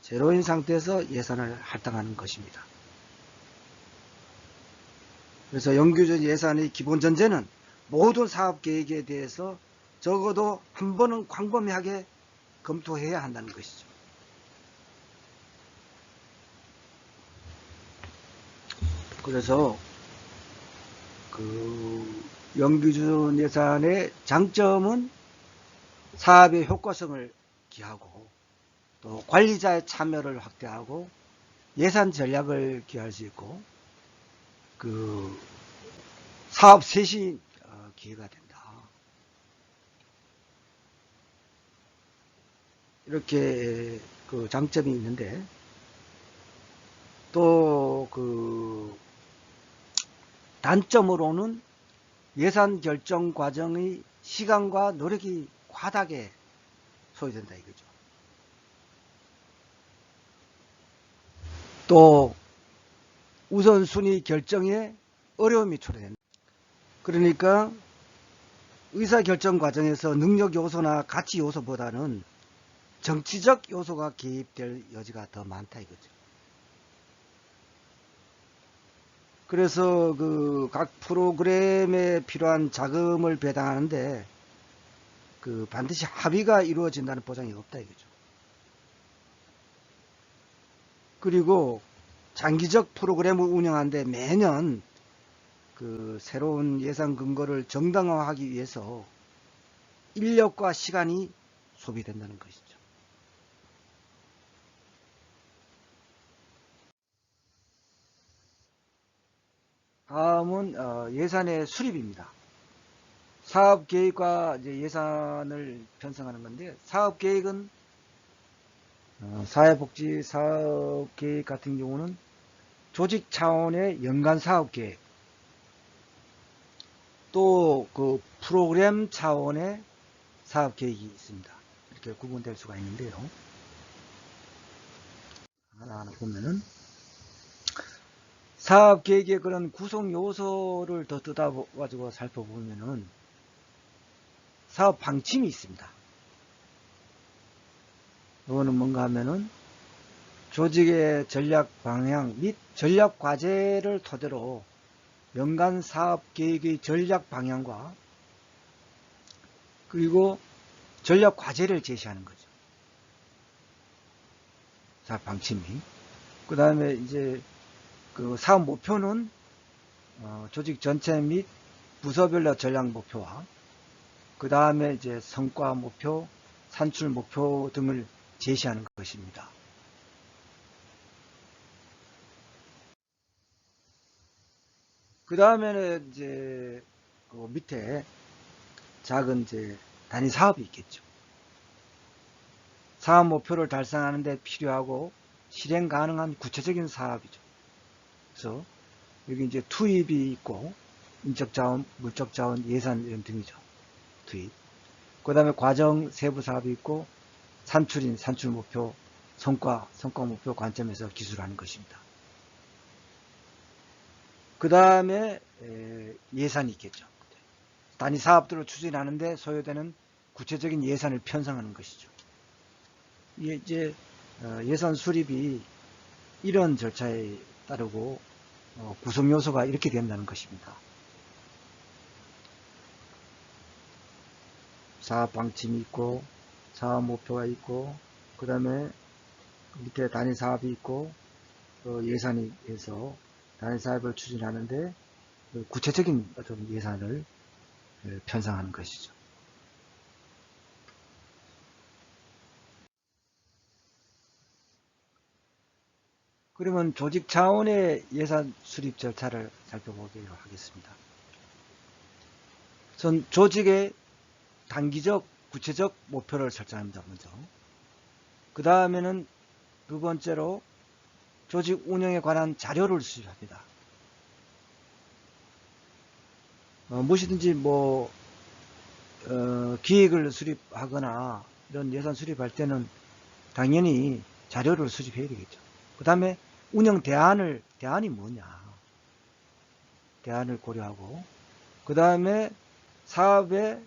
제로인 상태에서 예산을 할당하는 것입니다. 그래서 영기준 예산의 기본 전제는 모든 사업 계획에 대해서 적어도 한 번은 광범위하게 검토해야 한다는 것이죠. 그래서 영기준 예산의 장점은 사업의 효과성을 기하고, 또 관리자의 참여를 확대하고 예산 전략을 기할 수 있고, 사업 쇄신 기회가 된다. 이렇게 장점이 있는데, 또 단점으로는 예산 결정 과정의 시간과 노력이 과다하게 소요된다 이거죠. 또 우선순위 결정에 어려움이 초래된다. 그러니까 의사결정 과정에서 능력 요소나 가치 요소보다는 정치적 요소가 개입될 여지가 더 많다 이거죠. 그래서 그 각 프로그램에 필요한 자금을 배당하는데 그 반드시 합의가 이루어진다는 보장이 없다 이거죠. 그리고 장기적 프로그램을 운영하는데 매년 그 새로운 예산 근거를 정당화하기 위해서 인력과 시간이 소비된다는 것이죠. 다음은 예산의 수립입니다. 사업 계획과 이제 예산을 편성하는 건데, 사업 계획은 사회복지 사업 계획 같은 경우는 조직 차원의 연간 사업 계획, 또 그 프로그램 차원의 사업 계획이 있습니다. 이렇게 구분될 수가 있는데요. 하나하나 보면은 사업 계획의 그런 구성 요소를 더 뜯어가지고 살펴보면은 사업 방침이 있습니다. 이거는 뭔가 하면은 조직의 전략 방향 및 전략 과제를 토대로 연간 사업 계획의 전략 방향과 그리고 전략 과제를 제시하는 거죠. 사업 방침이. 그 다음에 이제 그 사업 목표는 조직 전체 및 부서별로 전략 목표와 그 다음에 이제 성과 목표, 산출 목표 등을 제시하는 것입니다. 그 다음에는 이제 그 밑에 작은 이제 단위 사업이 있겠죠. 사업 목표를 달성하는 데 필요하고 실행 가능한 구체적인 사업이죠. 그래서 여기 이제 투입이 있고 인적 자원, 물적 자원, 예산 이런 등이죠. 투입. 그 다음에 과정 세부 사업이 있고 산출인, 산출 목표, 성과 목표 관점에서 기술하는 것입니다. 그 다음에 예산이 있겠죠. 단위 사업들을 추진하는데 소요되는 구체적인 예산을 편성하는 것이죠. 이게 이제 예산 수립이 이런 절차에 따르고 구성 요소가 이렇게 된다는 것입니다. 사업 방침이 있고 사업 목표가 있고 그 다음에 밑에 단위 사업이 있고 예산이 해서 단위 사업을 추진하는데 구체적인 어떤 예산을 편성하는 것이죠. 그러면 조직 차원의 예산 수립 절차를 살펴보기로 하겠습니다. 우선 조직의 단기적 구체적 목표를 설정합니다. 먼저. 그 다음에는 두 번째로 조직 운영에 관한 자료를 수집합니다. 무엇이든지 뭐 기획을 수립하거나 이런 예산 수립할 때는 당연히 자료를 수집해야 되겠죠. 그 다음에 운영 대안이 뭐냐. 대안을 고려하고, 그 다음에 사업의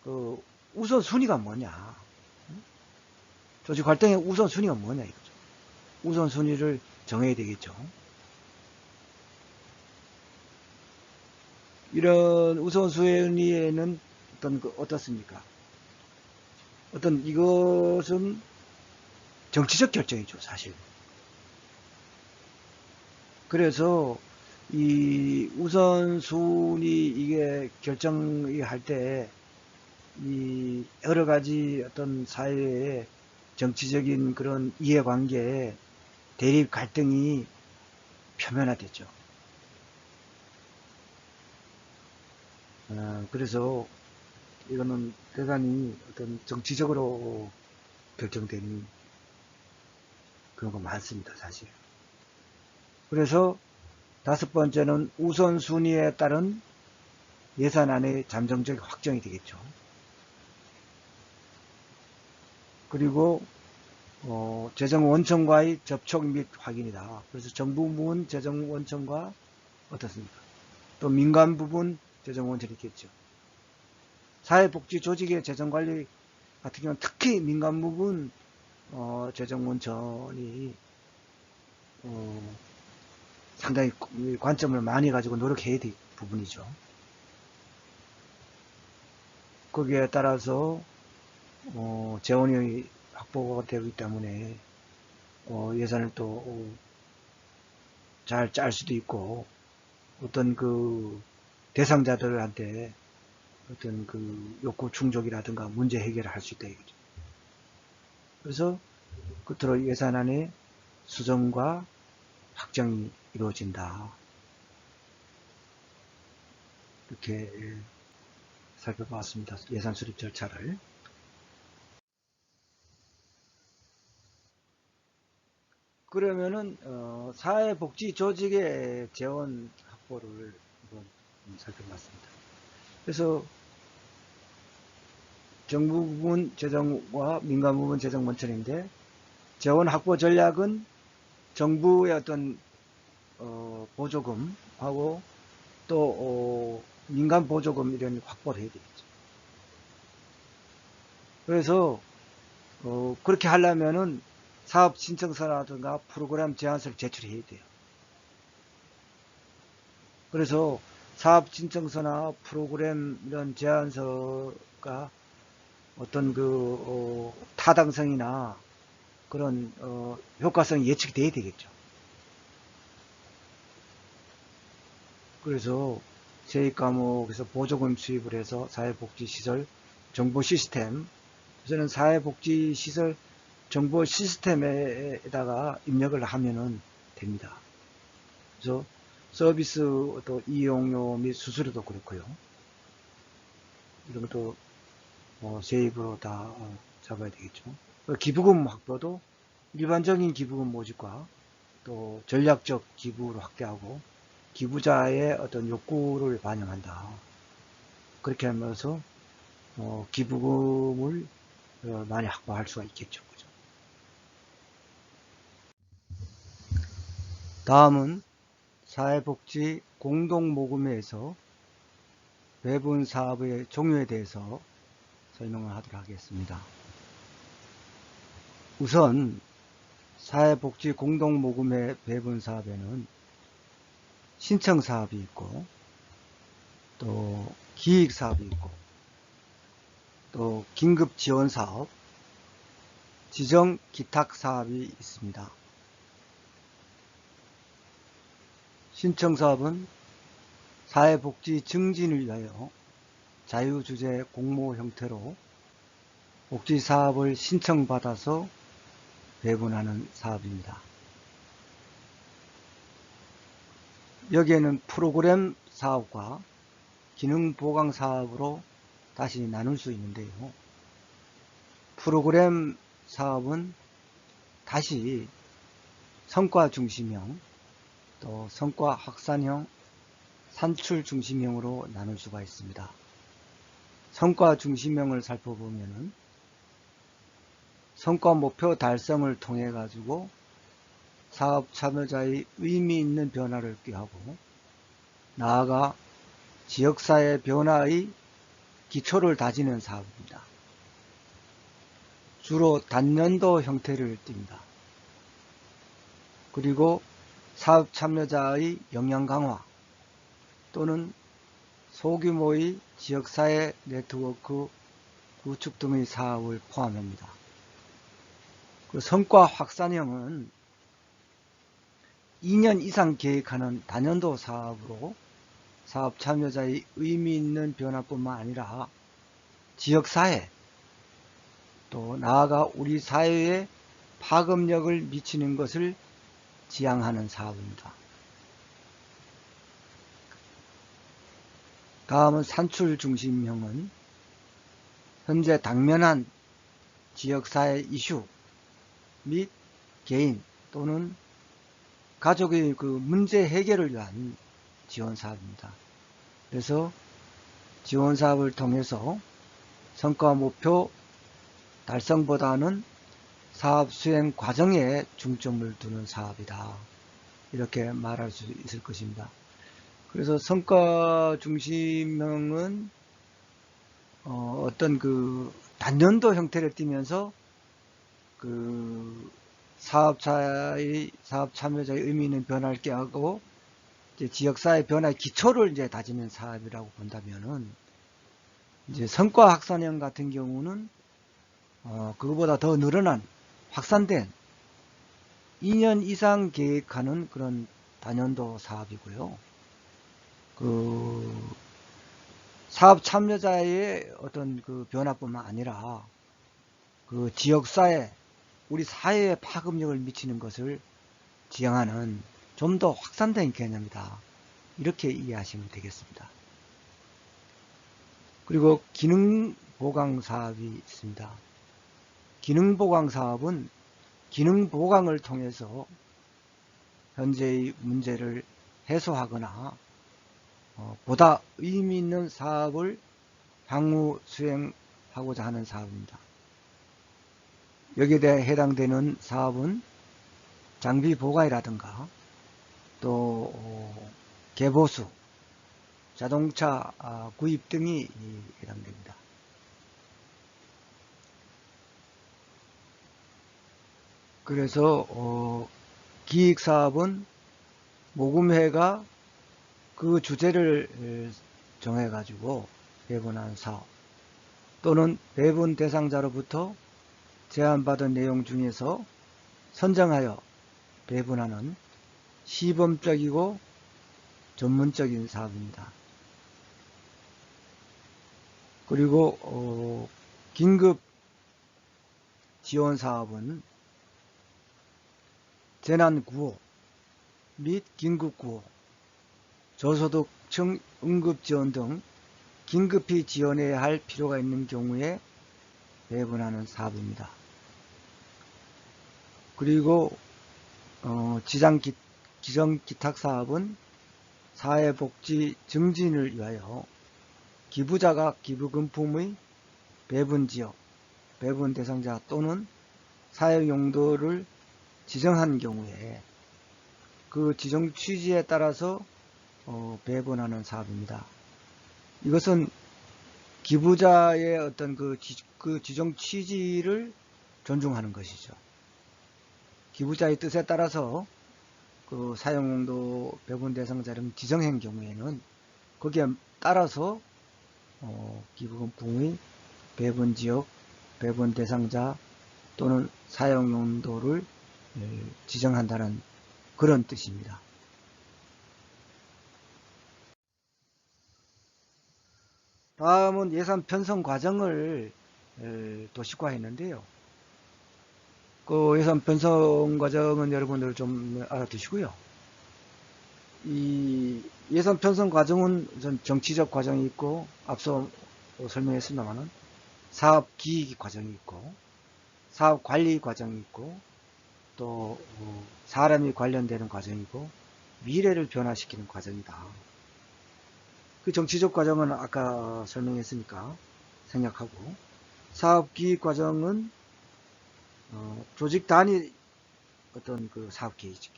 그 우선순위가 뭐냐. 조직 활동의 우선순위가 뭐냐 이거죠. 우선순위를 정해야 되겠죠. 이런 우선순위에는 어떻습니까? 이것은 정치적 결정이죠, 사실. 그래서 이 우선순위 이게 결정할 때 이 여러 가지 어떤 사회의 정치적인 그런 이해관계, 대립 갈등이 표면화됐죠. 그래서 이거는 대단히 어떤 정치적으로 결정되는 그런 거 많습니다, 사실. 그래서 다섯 번째는 우선순위에 따른 예산안의 잠정적 확정이 되겠죠. 그리고 재정 원청과의 접촉 및 확인이다. 그래서 정부 부문 재정 원청과 어떻습니까? 또 민간 부분 재정 원청이 있겠죠. 사회복지 조직의 재정관리 같은 경우는 특히 민간 부분 재정문천이 상당히 관점을 많이 가지고 노력해야 될 부분이죠. 거기에 따라서 재원이 확보가 되기 때문에 예산을 또 잘 짤 수도 있고, 어떤 그 대상자들한테 어떤 그 욕구 충족이라든가 문제 해결을 할 수 있다 이거죠. 그래서 끝으로 예산안의 수정과 확정이 이루어진다. 이렇게 살펴봤습니다. 예산 수립 절차를. 그러면은 사회복지 조직의 재원 확보를 한번 살펴봤습니다. 그래서 정부 부분 재정과 민간 부분 재정 원천인데, 재원 확보 전략은 정부의 어떤 보조금하고 또 민간 보조금 이런 확보를 해야 되겠죠. 그래서 그렇게 하려면은 사업 신청서라든가 프로그램 제안서를 제출해야 돼요. 그래서 사업 신청서나 프로그램 이런 제안서가 어떤 그 타당성이나 그런 효과성이 예측이 돼야 되겠죠. 그래서 세입 과목에서 보조금 수입을 해서 사회복지시설 정보 시스템, 저는 사회복지시설 정보 시스템에다가 입력을 하면은 됩니다. 그래서 서비스 또 이용료 및 수수료도 그렇고요. 이런 것도 세입으로 다 잡아야 되겠죠. 기부금 확보도 일반적인 기부금 모집과 또 전략적 기부를 확대하고 기부자의 어떤 욕구를 반영한다. 그렇게 하면서 기부금을 많이 확보할 수가 있겠죠. 그죠? 다음은 사회복지 공동모금회에서 배분 사업의 종류에 대해서 설명을 하도록 하겠습니다. 우선 사회복지 공동모금회 배분 사업에는 신청 사업이 있고, 또 기획 사업이 있고, 또 긴급 지원 사업, 지정 기탁 사업이 있습니다. 신청 사업은 사회복지 증진을 위하여 자유주제 공모 형태로 복지사업을 신청받아서 배분하는 사업입니다. 여기에는 프로그램 사업과 기능 보강 사업으로 다시 나눌 수 있는데요. 프로그램 사업은 다시 성과 중심형, 또 성과 확산형, 산출 중심형으로 나눌 수가 있습니다. 성과 중심형을 살펴보면은 성과 목표 달성을 통해 가지고 사업 참여자의 의미 있는 변화를 꾀하고 나아가 지역사회 변화의 기초를 다지는 사업입니다. 주로 단년도 형태를 띱니다. 그리고 사업 참여자의 역량 강화 또는 소규모의 지역사회 네트워크 구축 등의 사업을 포함합니다. 그 성과 확산형은 2년 이상 계획하는 단년도 사업으로 사업 참여자의 의미 있는 변화뿐만 아니라 지역사회 또 나아가 우리 사회에 파급력을 미치는 것을 지향하는 사업입니다. 다음은 산출 중심형은 현재 당면한 지역사회 이슈 및 개인 또는 가족의 그 문제 해결을 위한 지원 사업입니다. 그래서 지원 사업을 통해서 성과 목표 달성보다는 사업 수행 과정에 중점을 두는 사업이다. 이렇게 말할 수 있을 것입니다. 그래서 성과 중심형은 어떤 그 단년도 형태를 띠면서 그 사업 참여자의 의미 있는 변화를 꾀하고 이제 지역사회 변화의 기초를 이제 다지는 사업이라고 본다면은, 이제 성과 확산형 같은 경우는 그거보다 더 늘어난 확산된 2년 이상 계획하는 그런 단년도 사업이고요. 그 사업 참여자의 어떤 그 변화뿐만 아니라 그 지역사회, 우리 사회에 파급력을 미치는 것을 지향하는 좀 더 확산된 개념이다. 이렇게 이해하시면 되겠습니다. 그리고 기능보강 사업이 있습니다. 기능보강 사업은 기능보강을 통해서 현재의 문제를 해소하거나 보다 의미 있는 사업을 향후 수행하고자 하는 사업입니다. 여기에 대해 해당되는 사업은 장비 보강이라든가 또 개보수, 자동차 구입 등이 해당됩니다. 그래서 기획사업은 모금회가 그 주제를 정해가지고 배분한 사업, 또는 배분 대상자로부터 제안받은 내용 중에서 선정하여 배분하는 시범적이고 전문적인 사업입니다. 그리고 긴급 지원 사업은 재난구호 및 긴급구호, 저소득층 응급지원 등 긴급히 지원해야 할 필요가 있는 경우에 배분하는 사업입니다. 그리고 지정기탁사업은 사회복지 증진을 위하여 기부자가 기부금품의 배분지역, 배분 대상자 또는 사용용도를 지정한 경우에 그 지정 취지에 따라서 배분하는 사업입니다. 이것은 기부자의 어떤 그 지정 취지를 존중하는 것이죠. 기부자의 뜻에 따라서 그 사용용도 배분 대상자를 지정한 경우에는 거기에 따라서 기부금품의 배분지역, 배분 대상자 또는 사용용도를 지정한다는 그런 뜻입니다. 다음은 예산 편성 과정을 도식화했는데요. 그 예산 편성 과정은 여러분들 좀 알아두시고요. 이 예산 편성 과정은 우선 정치적 과정이 있고, 앞서 설명했습니다만은 사업 기획 과정이 있고, 사업 관리 과정이 있고, 또 사람이 관련되는 과정이고, 미래를 변화시키는 과정이다. 그 정치적 과정은 아까 설명했으니까 생략하고, 사업 기획 과정은 조직 단위 어떤 그 사업 계획이죠.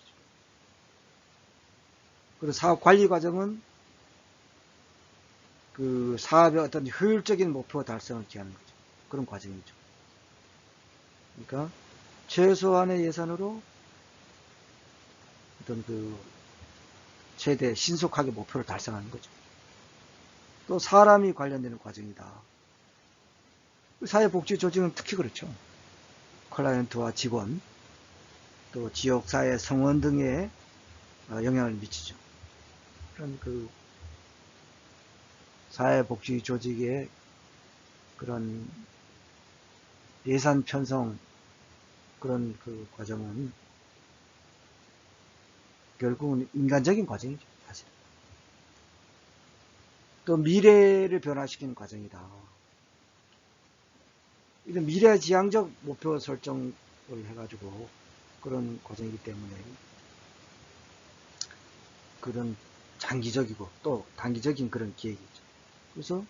그리고 사업 관리 과정은 그 사업의 어떤 효율적인 목표 달성을 기하는 거죠. 그런 과정이죠. 그러니까 최소한의 예산으로 어떤 그 최대 신속하게 목표를 달성하는 거죠. 또 사람이 관련되는 과정이다. 사회복지조직은 특히 그렇죠. 클라이언트와 직원, 또 지역사회 성원 등에 영향을 미치죠. 그런 그 사회복지조직의 그런 예산 편성 그런 그 과정은 결국은 인간적인 과정이죠. 사실. 또 미래를 변화시키는 과정이다. 이런 미래지향적 목표 설정을 해가지고 그런 과정이기 때문에 그런 장기적이고 또 단기적인 그런 기획이죠. 그래서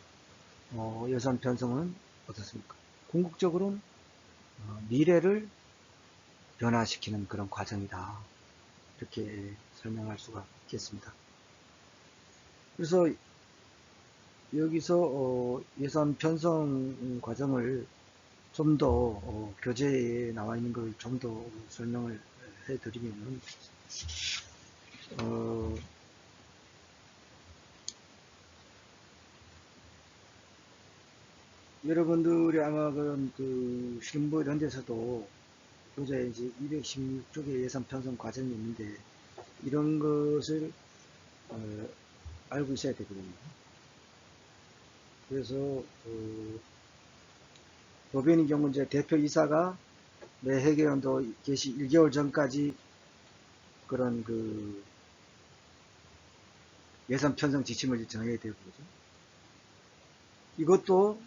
예산 편성은 어떻습니까? 궁극적으로는 미래를 변화시키는 그런 과정이다. 이렇게 설명할 수가 있겠습니다. 그래서 여기서 예산 편성 과정을 좀 더 교재에 나와 있는 걸 좀 더 설명을 해드리면은 어, 여러분들이 아마 그런 그 실무 이런 데서도 교재에 이제 216쪽의 예산 편성 과정이 있는데 이런 것을 알고 있어야 되거든요. 그래서 법인의 경우 이제 대표이사가 매 회계연도 개시 1개월 전까지 그런 그 예산 편성 지침을 정해야 되고 그죠? 이것도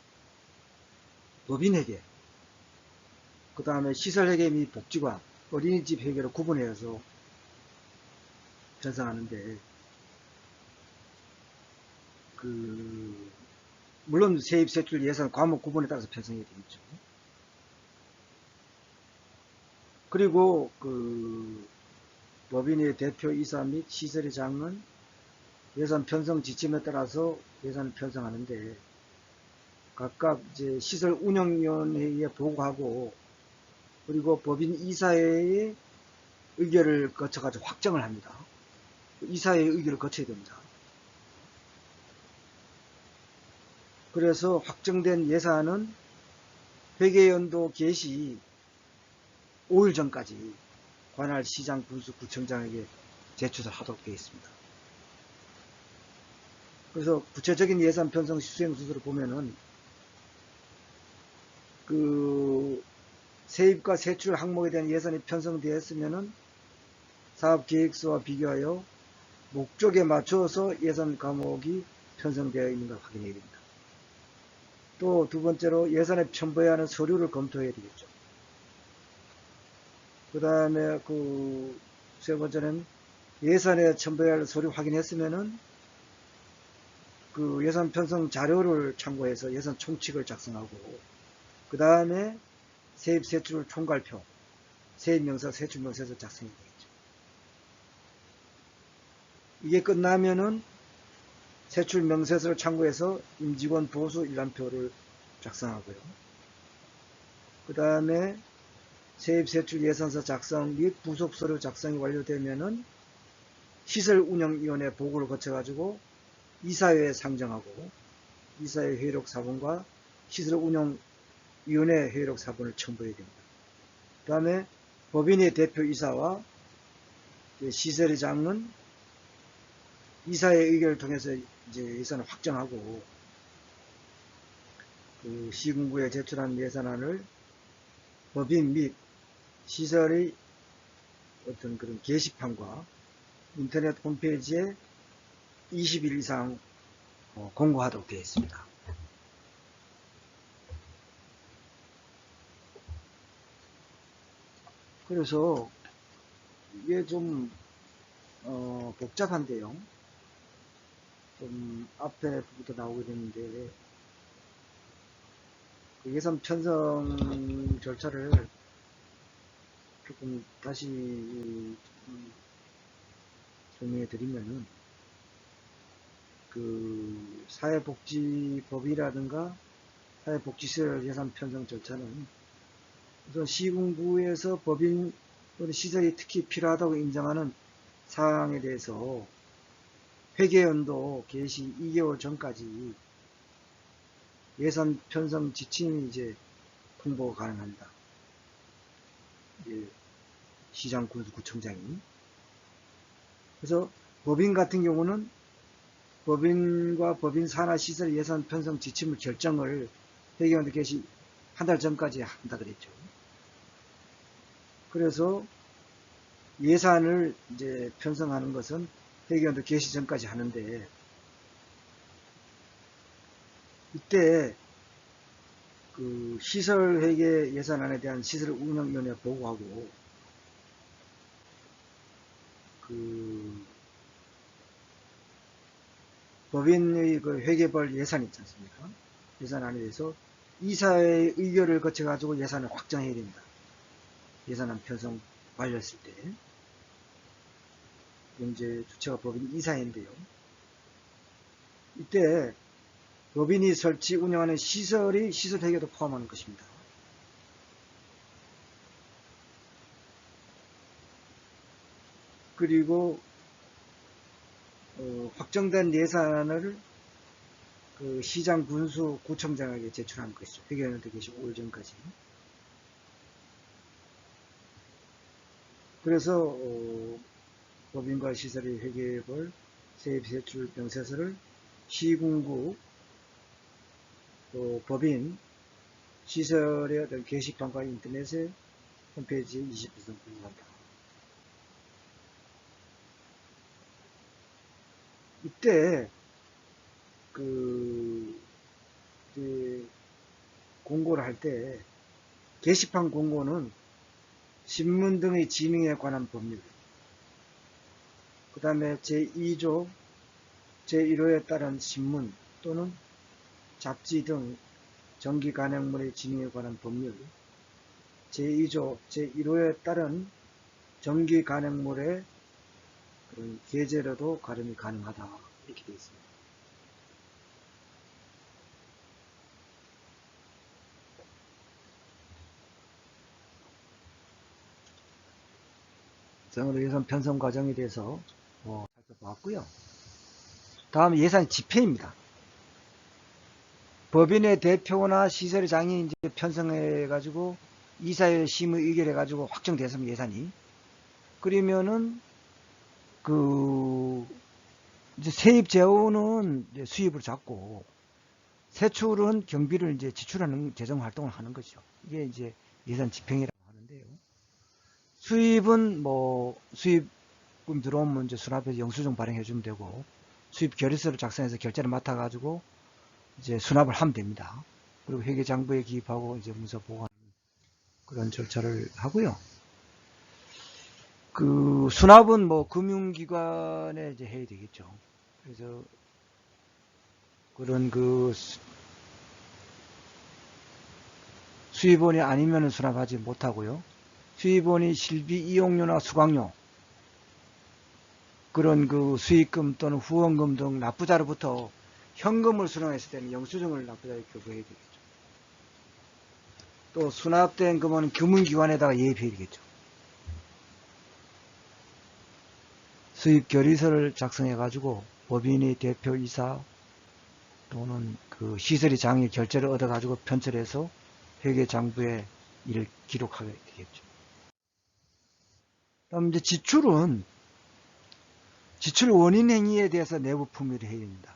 법인회계, 그 다음에 시설회계 및 복지관, 어린이집 회계로 구분해서 편성하는데 그 물론 세입 세출 예산 과목 구분에 따라서 편성이 되겠죠. 그리고 그 법인의 대표이사 및 시설회장은 예산 편성 지침에 따라서 예산을 편성하는데 각각 이제 시설 운영위원회에 보고하고 그리고 법인 이사회의 의결을 거쳐가지고 확정을 합니다. 이사회의 의결을 거쳐야 됩니다. 그래서 확정된 예산은 회계연도 개시 5일 전까지 관할 시장 군수 구청장에게 제출을 하도록 되어 있습니다. 그래서 구체적인 예산 편성 수행 순서를 보면은 그 세입과 세출 항목에 대한 예산이 편성되었으면은 사업 계획서와 비교하여 목적에 맞춰서 예산 과목이 편성되어 있는 걸 확인해야 됩니다. 또 두 번째로 예산에 첨부해야 하는 서류를 검토해야 되겠죠. 그 다음에 그 세 번째는 예산에 첨부해야 할 서류 확인했으면은 그 예산 편성 자료를 참고해서 예산 총칙을 작성하고 그 다음에 세입 세출 총괄표, 세입명사, 세출명세서 작성이 되겠죠. 이게 끝나면은 세출명세서를 참고해서 임직원 보수 일람표를 작성하고요. 그 다음에 세입세출 예산서 작성 및 부속서류 작성이 완료되면은 시설운영위원회 보고를 거쳐가지고 이사회에 상정하고 이사회 회의록 사본과 시설운영위원회 회의록 사본을 첨부해야 됩니다. 그 다음에 법인의 대표이사와 시설의장은 이사회 의결을 통해서 이제 예산을 확정하고 그 시군구에 제출한 예산안을 법인 및 시설의 어떤 그런 게시판과 인터넷 홈페이지에 20일 이상 공고하도록 되어 있습니다. 그래서 이게 좀 복잡한데요. 좀 앞에부터 나오게 되는데 그 예산 편성 절차를 조금 다시 설명해 드리면은 그 사회복지법이라든가 사회복지시설 예산 편성 절차는 우선 시군구에서 법인 또는 시설이 특히 필요하다고 인정하는 사항에 대해서 회계연도 개시 2개월 전까지 예산 편성 지침이 이제 통보가 가능합니다. 시장 군수구청장이. 그래서 법인 같은 경우는 법인과 법인 산하 시설 예산 편성 지침을 결정을 회계연도 개시 한 달 전까지 한다 그랬죠. 그래서 예산을 이제 편성하는 것은 회계연도 개시 전까지 하는데 이때 그 시설회계 예산안에 대한 시설운영위원회 보고하고 그 법인의 그 회계벌 예산 있지 않습니까? 예산안에 대해서 이사회의 의결을 거쳐가지고 예산을 확정해야 됩니다. 예산안 편성 완료했을 때. 이제 주체가 법인 이사회인데요. 이때 법인이 설치 운영하는 시설이 시설회계도 포함하는 것입니다. 그리고 확정된 예산을 그 시장 군수 구청장에게 제출하는 것이죠. 회계연도 계시고 5일 전까지. 그래서 법인과 시설의 회계액을 세입 세출 명세서를 시군구 법인 시설의 어떤 게시판과 인터넷에 홈페이지에 20% 공개한다. 이때 이제 공고를 할 때 게시판 공고는 신문 등의 지명에 관한 법률, 그 다음에 제2조 제1호에 따른 신문 또는 잡지 등 정기 간행물의 지명에 관한 법률, 제2조 제1호에 따른 정기 간행물의 그런 게재로도 가름이 가능하다 이렇게 되어 있습니다. 오늘 예산 편성 과정에 대해서 살펴보았고요. 다음 예산 집행입니다. 법인의 대표나 시설의 장이 이제 편성해가지고 이사회 심의 의결해가지고 확정됐으면 예산이 그러면은 이제 세입 재원은 이제 수입으로 잡고 세출은 경비를 이제 지출하는 재정 활동을 하는 거죠. 이게 이제 예산 집행이라고 하는데요. 수입은 뭐 수입금 들어오면 이제 수납해서 영수증 발행해 주면 되고 수입 결의서를 작성해서 결제를 맡아 가지고 이제 수납을 하면 됩니다. 그리고 회계장부에 기입하고 이제 문서 보고하는 그런 절차를 하고요. 그 수납은 뭐 금융기관에 이제 해야 되겠죠. 그래서 그런 그 수입원이 아니면 수납하지 못하고요. 수입원이 실비 이용료나 수강료 그런 그 수익금 또는 후원금 등 납부자로부터 현금을 수령했을 때는 영수증을 납부자에게 교부해야 되겠죠. 또 수납된 금은 금융기관에다가 예입해야 되겠죠. 수입 결의서를 작성해 가지고 법인의 대표이사 또는 그 시설의 장의 결제를 얻어 가지고 편철해서 회계장부에 이를 기록하게 되겠죠. 그럼 이제 지출은 지출 원인 행위에 대해서 내부 품위를 해야 됩니다.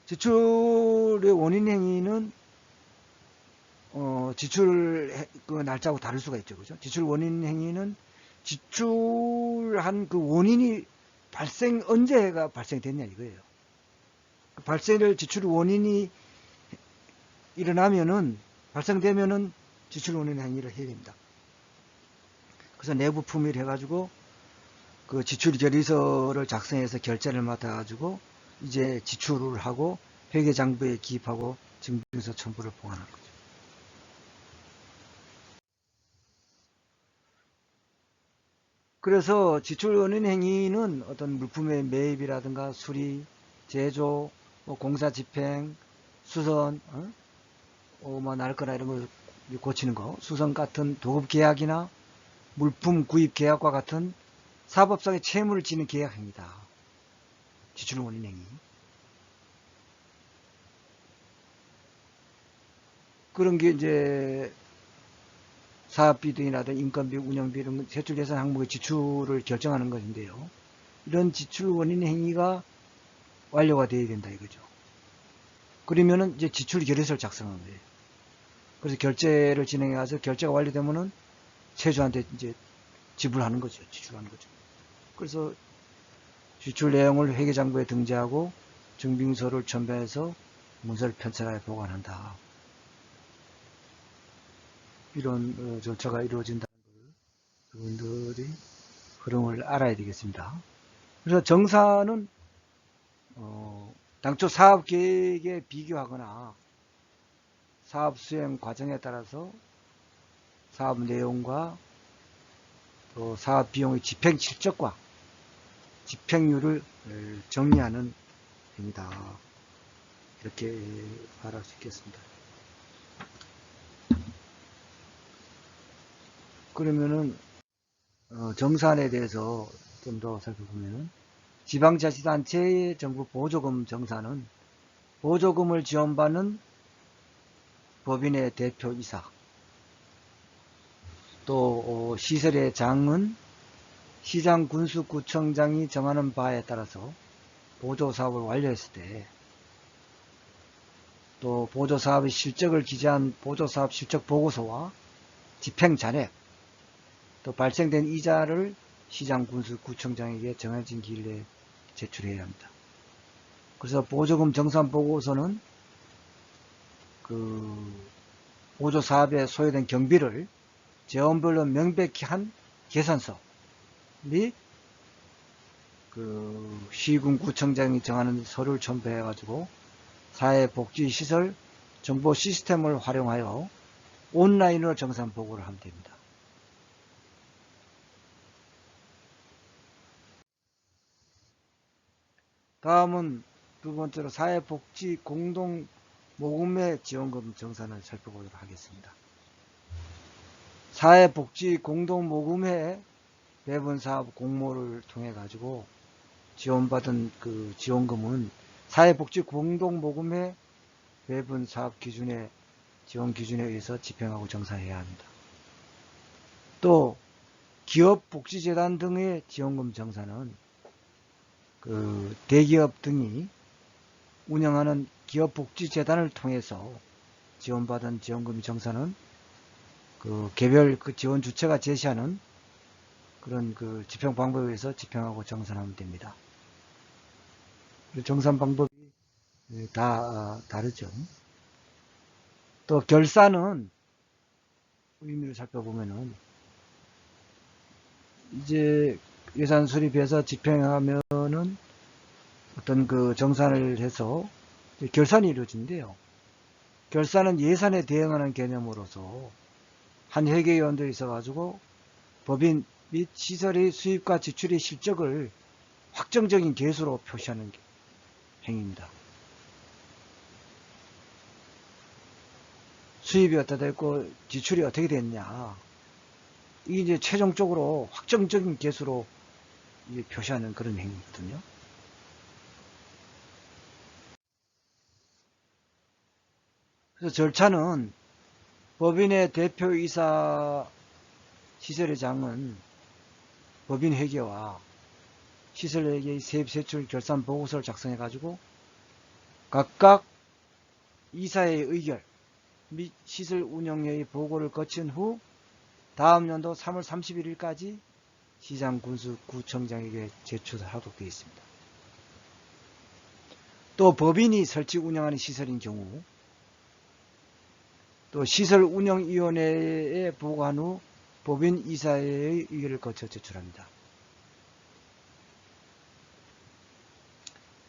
지출의 원인 행위는 지출 그 날짜하고 다를 수가 있죠, 그죠? 지출 원인 행위는 지출한 그 원인이 언제가 발생됐냐 이거예요. 지출 원인이 발생되면은 지출 원인 행위를 해야 됩니다. 그래서 내부 품위를 해가지고 그 지출 결의서를 작성해서 결제를 맡아가지고 이제 지출을 하고 회계장부에 기입하고 증빙서 첨부를 보관하는 거죠. 그래서 지출 원인 행위는 어떤 물품의 매입이라든가 수리, 제조, 뭐 공사 집행, 수선, 뭐 낡거나 이런 걸 고치는 거, 수선 같은 도급 계약이나 물품 구입 계약과 같은 사법상의 채무를 지는 계약 행위다. 지출 원인 행위. 그런 게 이제 사업비 등이라든 인건비, 운영비 이런 세출 예산 항목의 지출을 결정하는 것인데요. 이런 지출 원인 행위가 완료가 돼야 된다 이거죠. 그러면은 이제 지출 결의서를 작성한 거예요. 그래서 결제를 진행해 가서 결제가 완료되면은 세주한테 이제 지불하는 거죠. 지출하는 거죠. 그래서 지출 내용을 회계장부에 등재하고 증빙서를 첨부해서 문서를 편찬하여 보관한다. 이런 절차가 이루어진다는 걸 여러분들이 흐름을 알아야 되겠습니다. 그래서 정사는 당초 사업 계획에 비교하거나 사업 수행 과정에 따라서 사업 내용과 또 사업 비용의 집행 실적과 집행률을 정리하는 겁니다. 이렇게 말할 수 있겠습니다. 그러면은 정산에 대해서 좀 더 살펴보면은 지방자치단체의 정부 보조금 정산은 보조금을 지원받는 법인의 대표이사 또 시설의 장은 시장 군수구청장이 정하는 바에 따라서 보조사업을 완료했을 때 또 보조사업의 실적을 기재한 보조사업 실적 보고서와 집행 잔액 또 발생된 이자를 시장 군수구청장에게 정해진 기일 내에 제출해야 합니다. 그래서 보조금 정산 보고서는 그 보조사업에 소요된 경비를 재원별로 명백히 한 계산서 및 그 시군구청장이 정하는 서류를 첨부해 가지고 사회복지시설 정보 시스템을 활용하여 온라인으로 정산 보고를 하면 됩니다. 다음은 두 번째로 사회복지 공동 모금회 지원금 정산을 살펴보도록 하겠습니다. 사회복지 공동 모금회 배분사업 공모를 통해 가지고 지원받은 그 지원금은 사회복지 공동모금회 배분사업 기준의 지원 기준에 의해서 집행하고 정산해야 합니다. 또 기업복지재단 등의 지원금 정산은 그 대기업 등이 운영하는 기업복지재단을 통해서 지원받은 지원금 정산은 그 개별 그 지원 주체가 제시하는 그런 그 집행 방법에 의해서 집행하고 정산하면 됩니다. 정산 방법이 다 다르죠. 또 결산은 의미를 살펴보면은 이제 예산 수립해서 집행하면은 어떤 그 정산을 해서 결산이 이루어진대요. 결산은 예산에 대응하는 개념으로서 한 회계연도에 있어 가지고 법인 및 시설의 수입과 지출의 실적을 확정적인 계수로 표시하는 행위입니다. 수입이 어떻게 됐고 지출이 어떻게 됐냐, 이게 이제 최종적으로 확정적인 계수로 표시하는 그런 행위거든요. 그래서 절차는 법인의 대표이사 시설의 장은 법인 회계와 시설회계의 세입세출 결산 보고서를 작성해 가지고 각각 이사의 의결 및 시설 운영회의 보고를 거친 후 다음 연도 3월 31일까지 시장 군수구청장에게 제출하도록 되어 있습니다. 또 법인이 설치 운영하는 시설인 경우 또 시설운영위원회에 보고한 후 법인 이사회의 의결을 거쳐 제출합니다.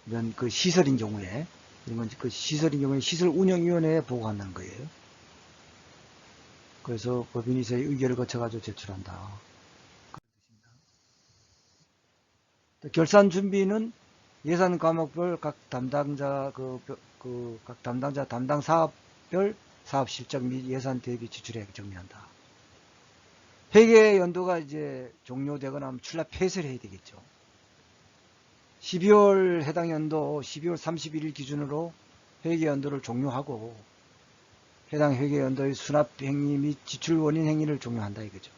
이런 그 시설인 경우에, 이런 그 시설인 경우에 시설운영위원회에 보고한다는 거예요. 그래서 법인 이사의 의결을 거쳐가지고 제출한다. 결산 준비는 예산 과목별 각 담당자 각 담당자 담당 사업별 사업 실적 및 예산 대비 지출액 정리한다. 회계 연도가 이제 종료되거나 하면 출납 폐쇄를 해야 되겠죠. 12월 해당 연도 12월 31일 기준으로 회계 연도를 종료하고 해당 회계 연도의 수납 행위 및 지출 원인 행위를 종료한다 이거죠.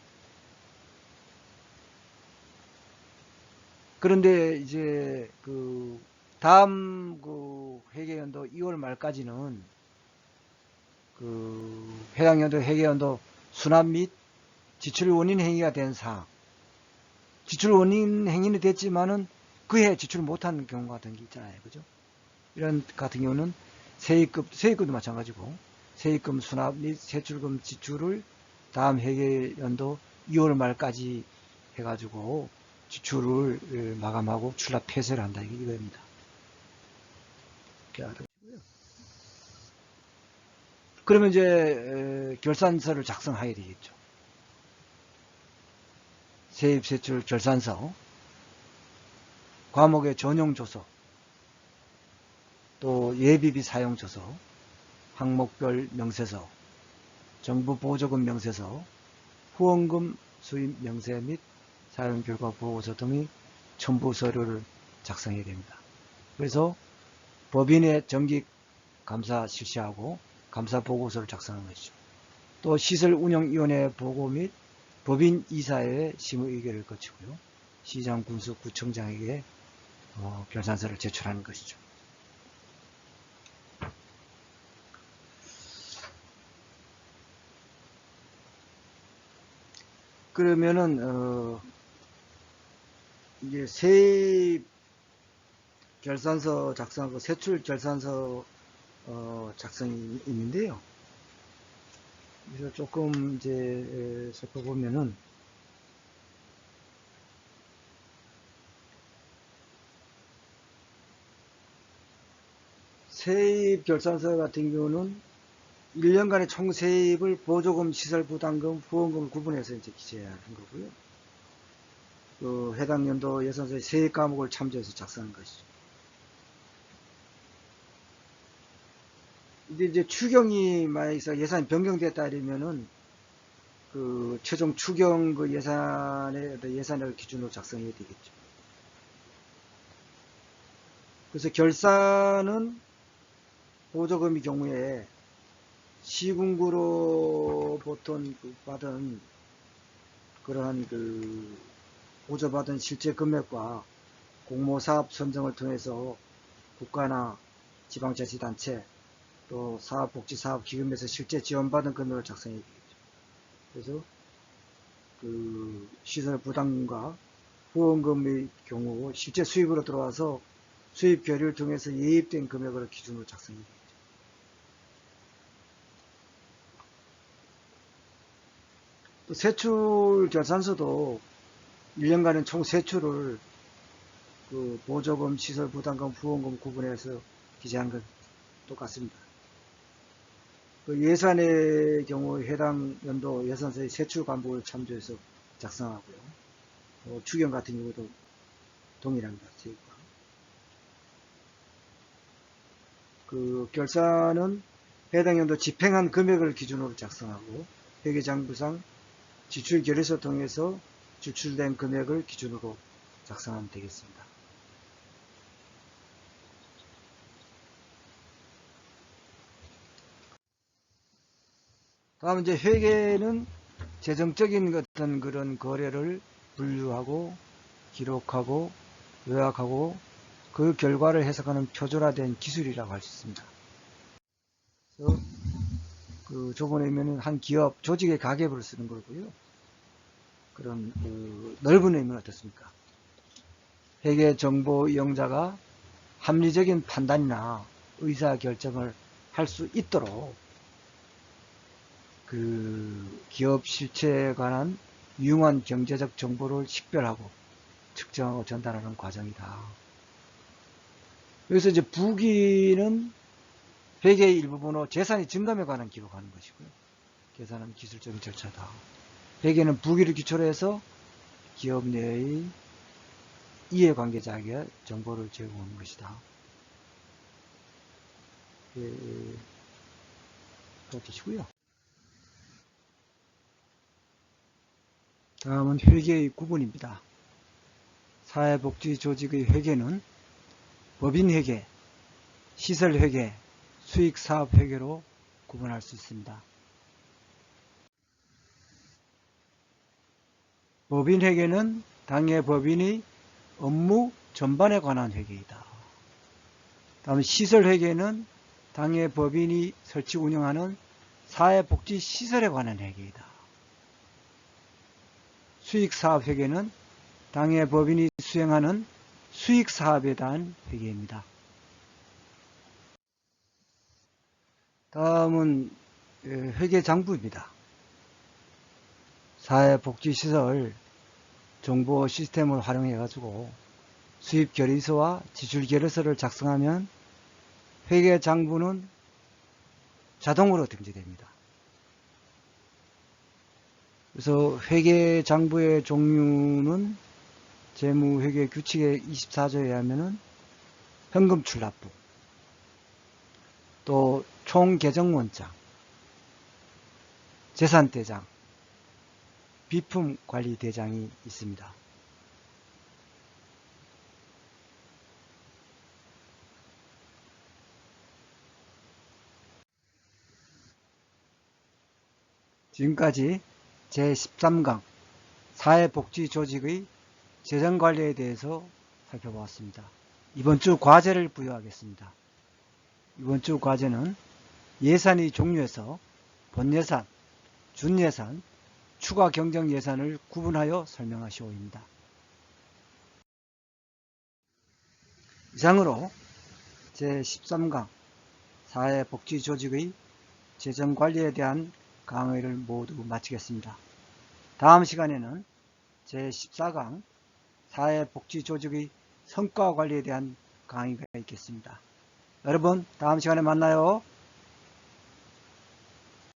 그런데 이제 그 다음 그 회계 연도 2월 말까지는 그 해당 연도 회계 연도 수납 및 지출 원인 행위가 된 사항, 지출 원인 행위는 됐지만은 그해 지출 못한 경우 같은 게 있잖아요, 그죠? 이런 같은 경우는 세입금도 마찬가지고 세입금 수납 및 세출금 지출을 다음 회계 연도 2월 말까지 해가지고 지출을 마감하고 출납 폐쇄를 한다 이거입니다. 이렇게 알아주시고요. 그러면 이제 결산서를 작성해야 되겠죠. 세입세출 결산서, 과목의 전용 조서, 또 예비비 사용조서, 항목별 명세서, 정부 보조금 명세서, 후원금 수입 명세 및 사용 결과 보고서 등의 첨부 서류를 작성해야 됩니다. 그래서 법인의 정기 감사 실시하고 감사 보고서를 작성하는 것이죠. 또 시설운영위원회 보고 및 법인 이사회의 심의 의결을 거치고요. 시장, 군수, 구청장에게 결산서를 제출하는 것이죠. 그러면은 이제 세입 결산서 작성하고 세출 결산서 작성이 있는데요. 그래서 조금 이제 살펴보면은 세입 결산서 같은 경우는 1년간의 총 세입을 보조금, 시설 부담금, 후원금을 구분해서 이제 기재하는 거고요. 그 해당 연도 예산서의 세입 과목을 참조해서 작성한 것이죠. 근데 이제 추경이 만약에 예산이 변경됐다 이러면은 그 최종 추경 그 예산을 기준으로 작성해야 되겠죠. 그래서 결산은 보조금의 경우에 시군구로부터 받은 그러한 그 보조받은 실제 금액과 공모사업 선정을 통해서 국가나 지방자치단체 또 사업복지사업기금에서 실제 지원받은 금액을 작성해야 되겠죠. 그래서 그 시설 부담금과 후원금의 경우 실제 수입으로 들어와서 수입 결의를 통해서 예입된 금액을 기준으로 작성해야 되겠죠. 또 세출 결산서도 1년간은 총 세출을 그 보조금, 시설 부담금, 후원금 구분해서 기재한 것 똑같습니다. 그 예산의 경우 해당 연도 예산서의 세출 과목을 참조해서 작성하고요. 추경 같은 경우도 동일합니다. 그 결산은 해당 연도 집행한 금액을 기준으로 작성하고 회계장부상 지출 결의서 통해서 지출된 금액을 기준으로 작성하면 되겠습니다. 다음 이제 회계는 재정적인 어떤 그런 거래를 분류하고 기록하고 요약하고 그 결과를 해석하는 표준화된 기술이라고 할 수 있습니다. 그래서 그 저번에 보면은 한 기업 조직의 가계부를 쓰는 거고요. 그런 넓은 의미는 어떻습니까? 회계 정보 이용자가 합리적인 판단이나 의사 결정을 할 수 있도록 그 기업 실체에 관한 유용한 경제적 정보를 식별하고 측정하고 전달하는 과정이다. 여기서 이제 부기는 회계의 일부분으로 재산의 증감에 관한 기록하는 것이고요. 계산은 기술적인 절차다. 회계는 부기를 기초로 해서 기업 내의 이해관계자에게 정보를 제공하는 것이다. 그렇듯이고요. 다음은 회계의 구분입니다. 사회복지조직의 회계는 법인회계, 시설회계, 수익사업회계로 구분할 수 있습니다. 법인회계는 당해 법인의 업무 전반에 관한 회계이다. 다음 시설회계는 당해 법인이 설치 운영하는 사회복지시설에 관한 회계이다. 수익사업회계는 당해 법인이 수행하는 수익사업에 대한 회계입니다. 다음은 회계장부입니다. 사회복지시설 정보 시스템을 활용해 가지고 수입 결의서와 지출 결의서를 작성하면 회계장부는 자동으로 등재됩니다. 그래서 회계장부의 종류는 재무회계 규칙의 24조에 의하면 현금 출납부, 또 총계정원장, 재산대장, 비품관리대장이 있습니다. 지금까지 제13강 사회복지조직의 재정관리에 대해서 살펴보았습니다. 이번 주 과제를 부여하겠습니다. 이번 주 과제는 예산이 종류에서 본예산, 준예산, 추가 경정 예산을 구분하여 설명하시오입니다. 이상으로 제13강 사회복지조직의 재정관리에 대한 강의를 모두 마치겠습니다. 다음 시간에는 제14강 사회복지조직의 성과관리에 대한 강의가 있겠습니다. 여러분, 다음 시간에 만나요.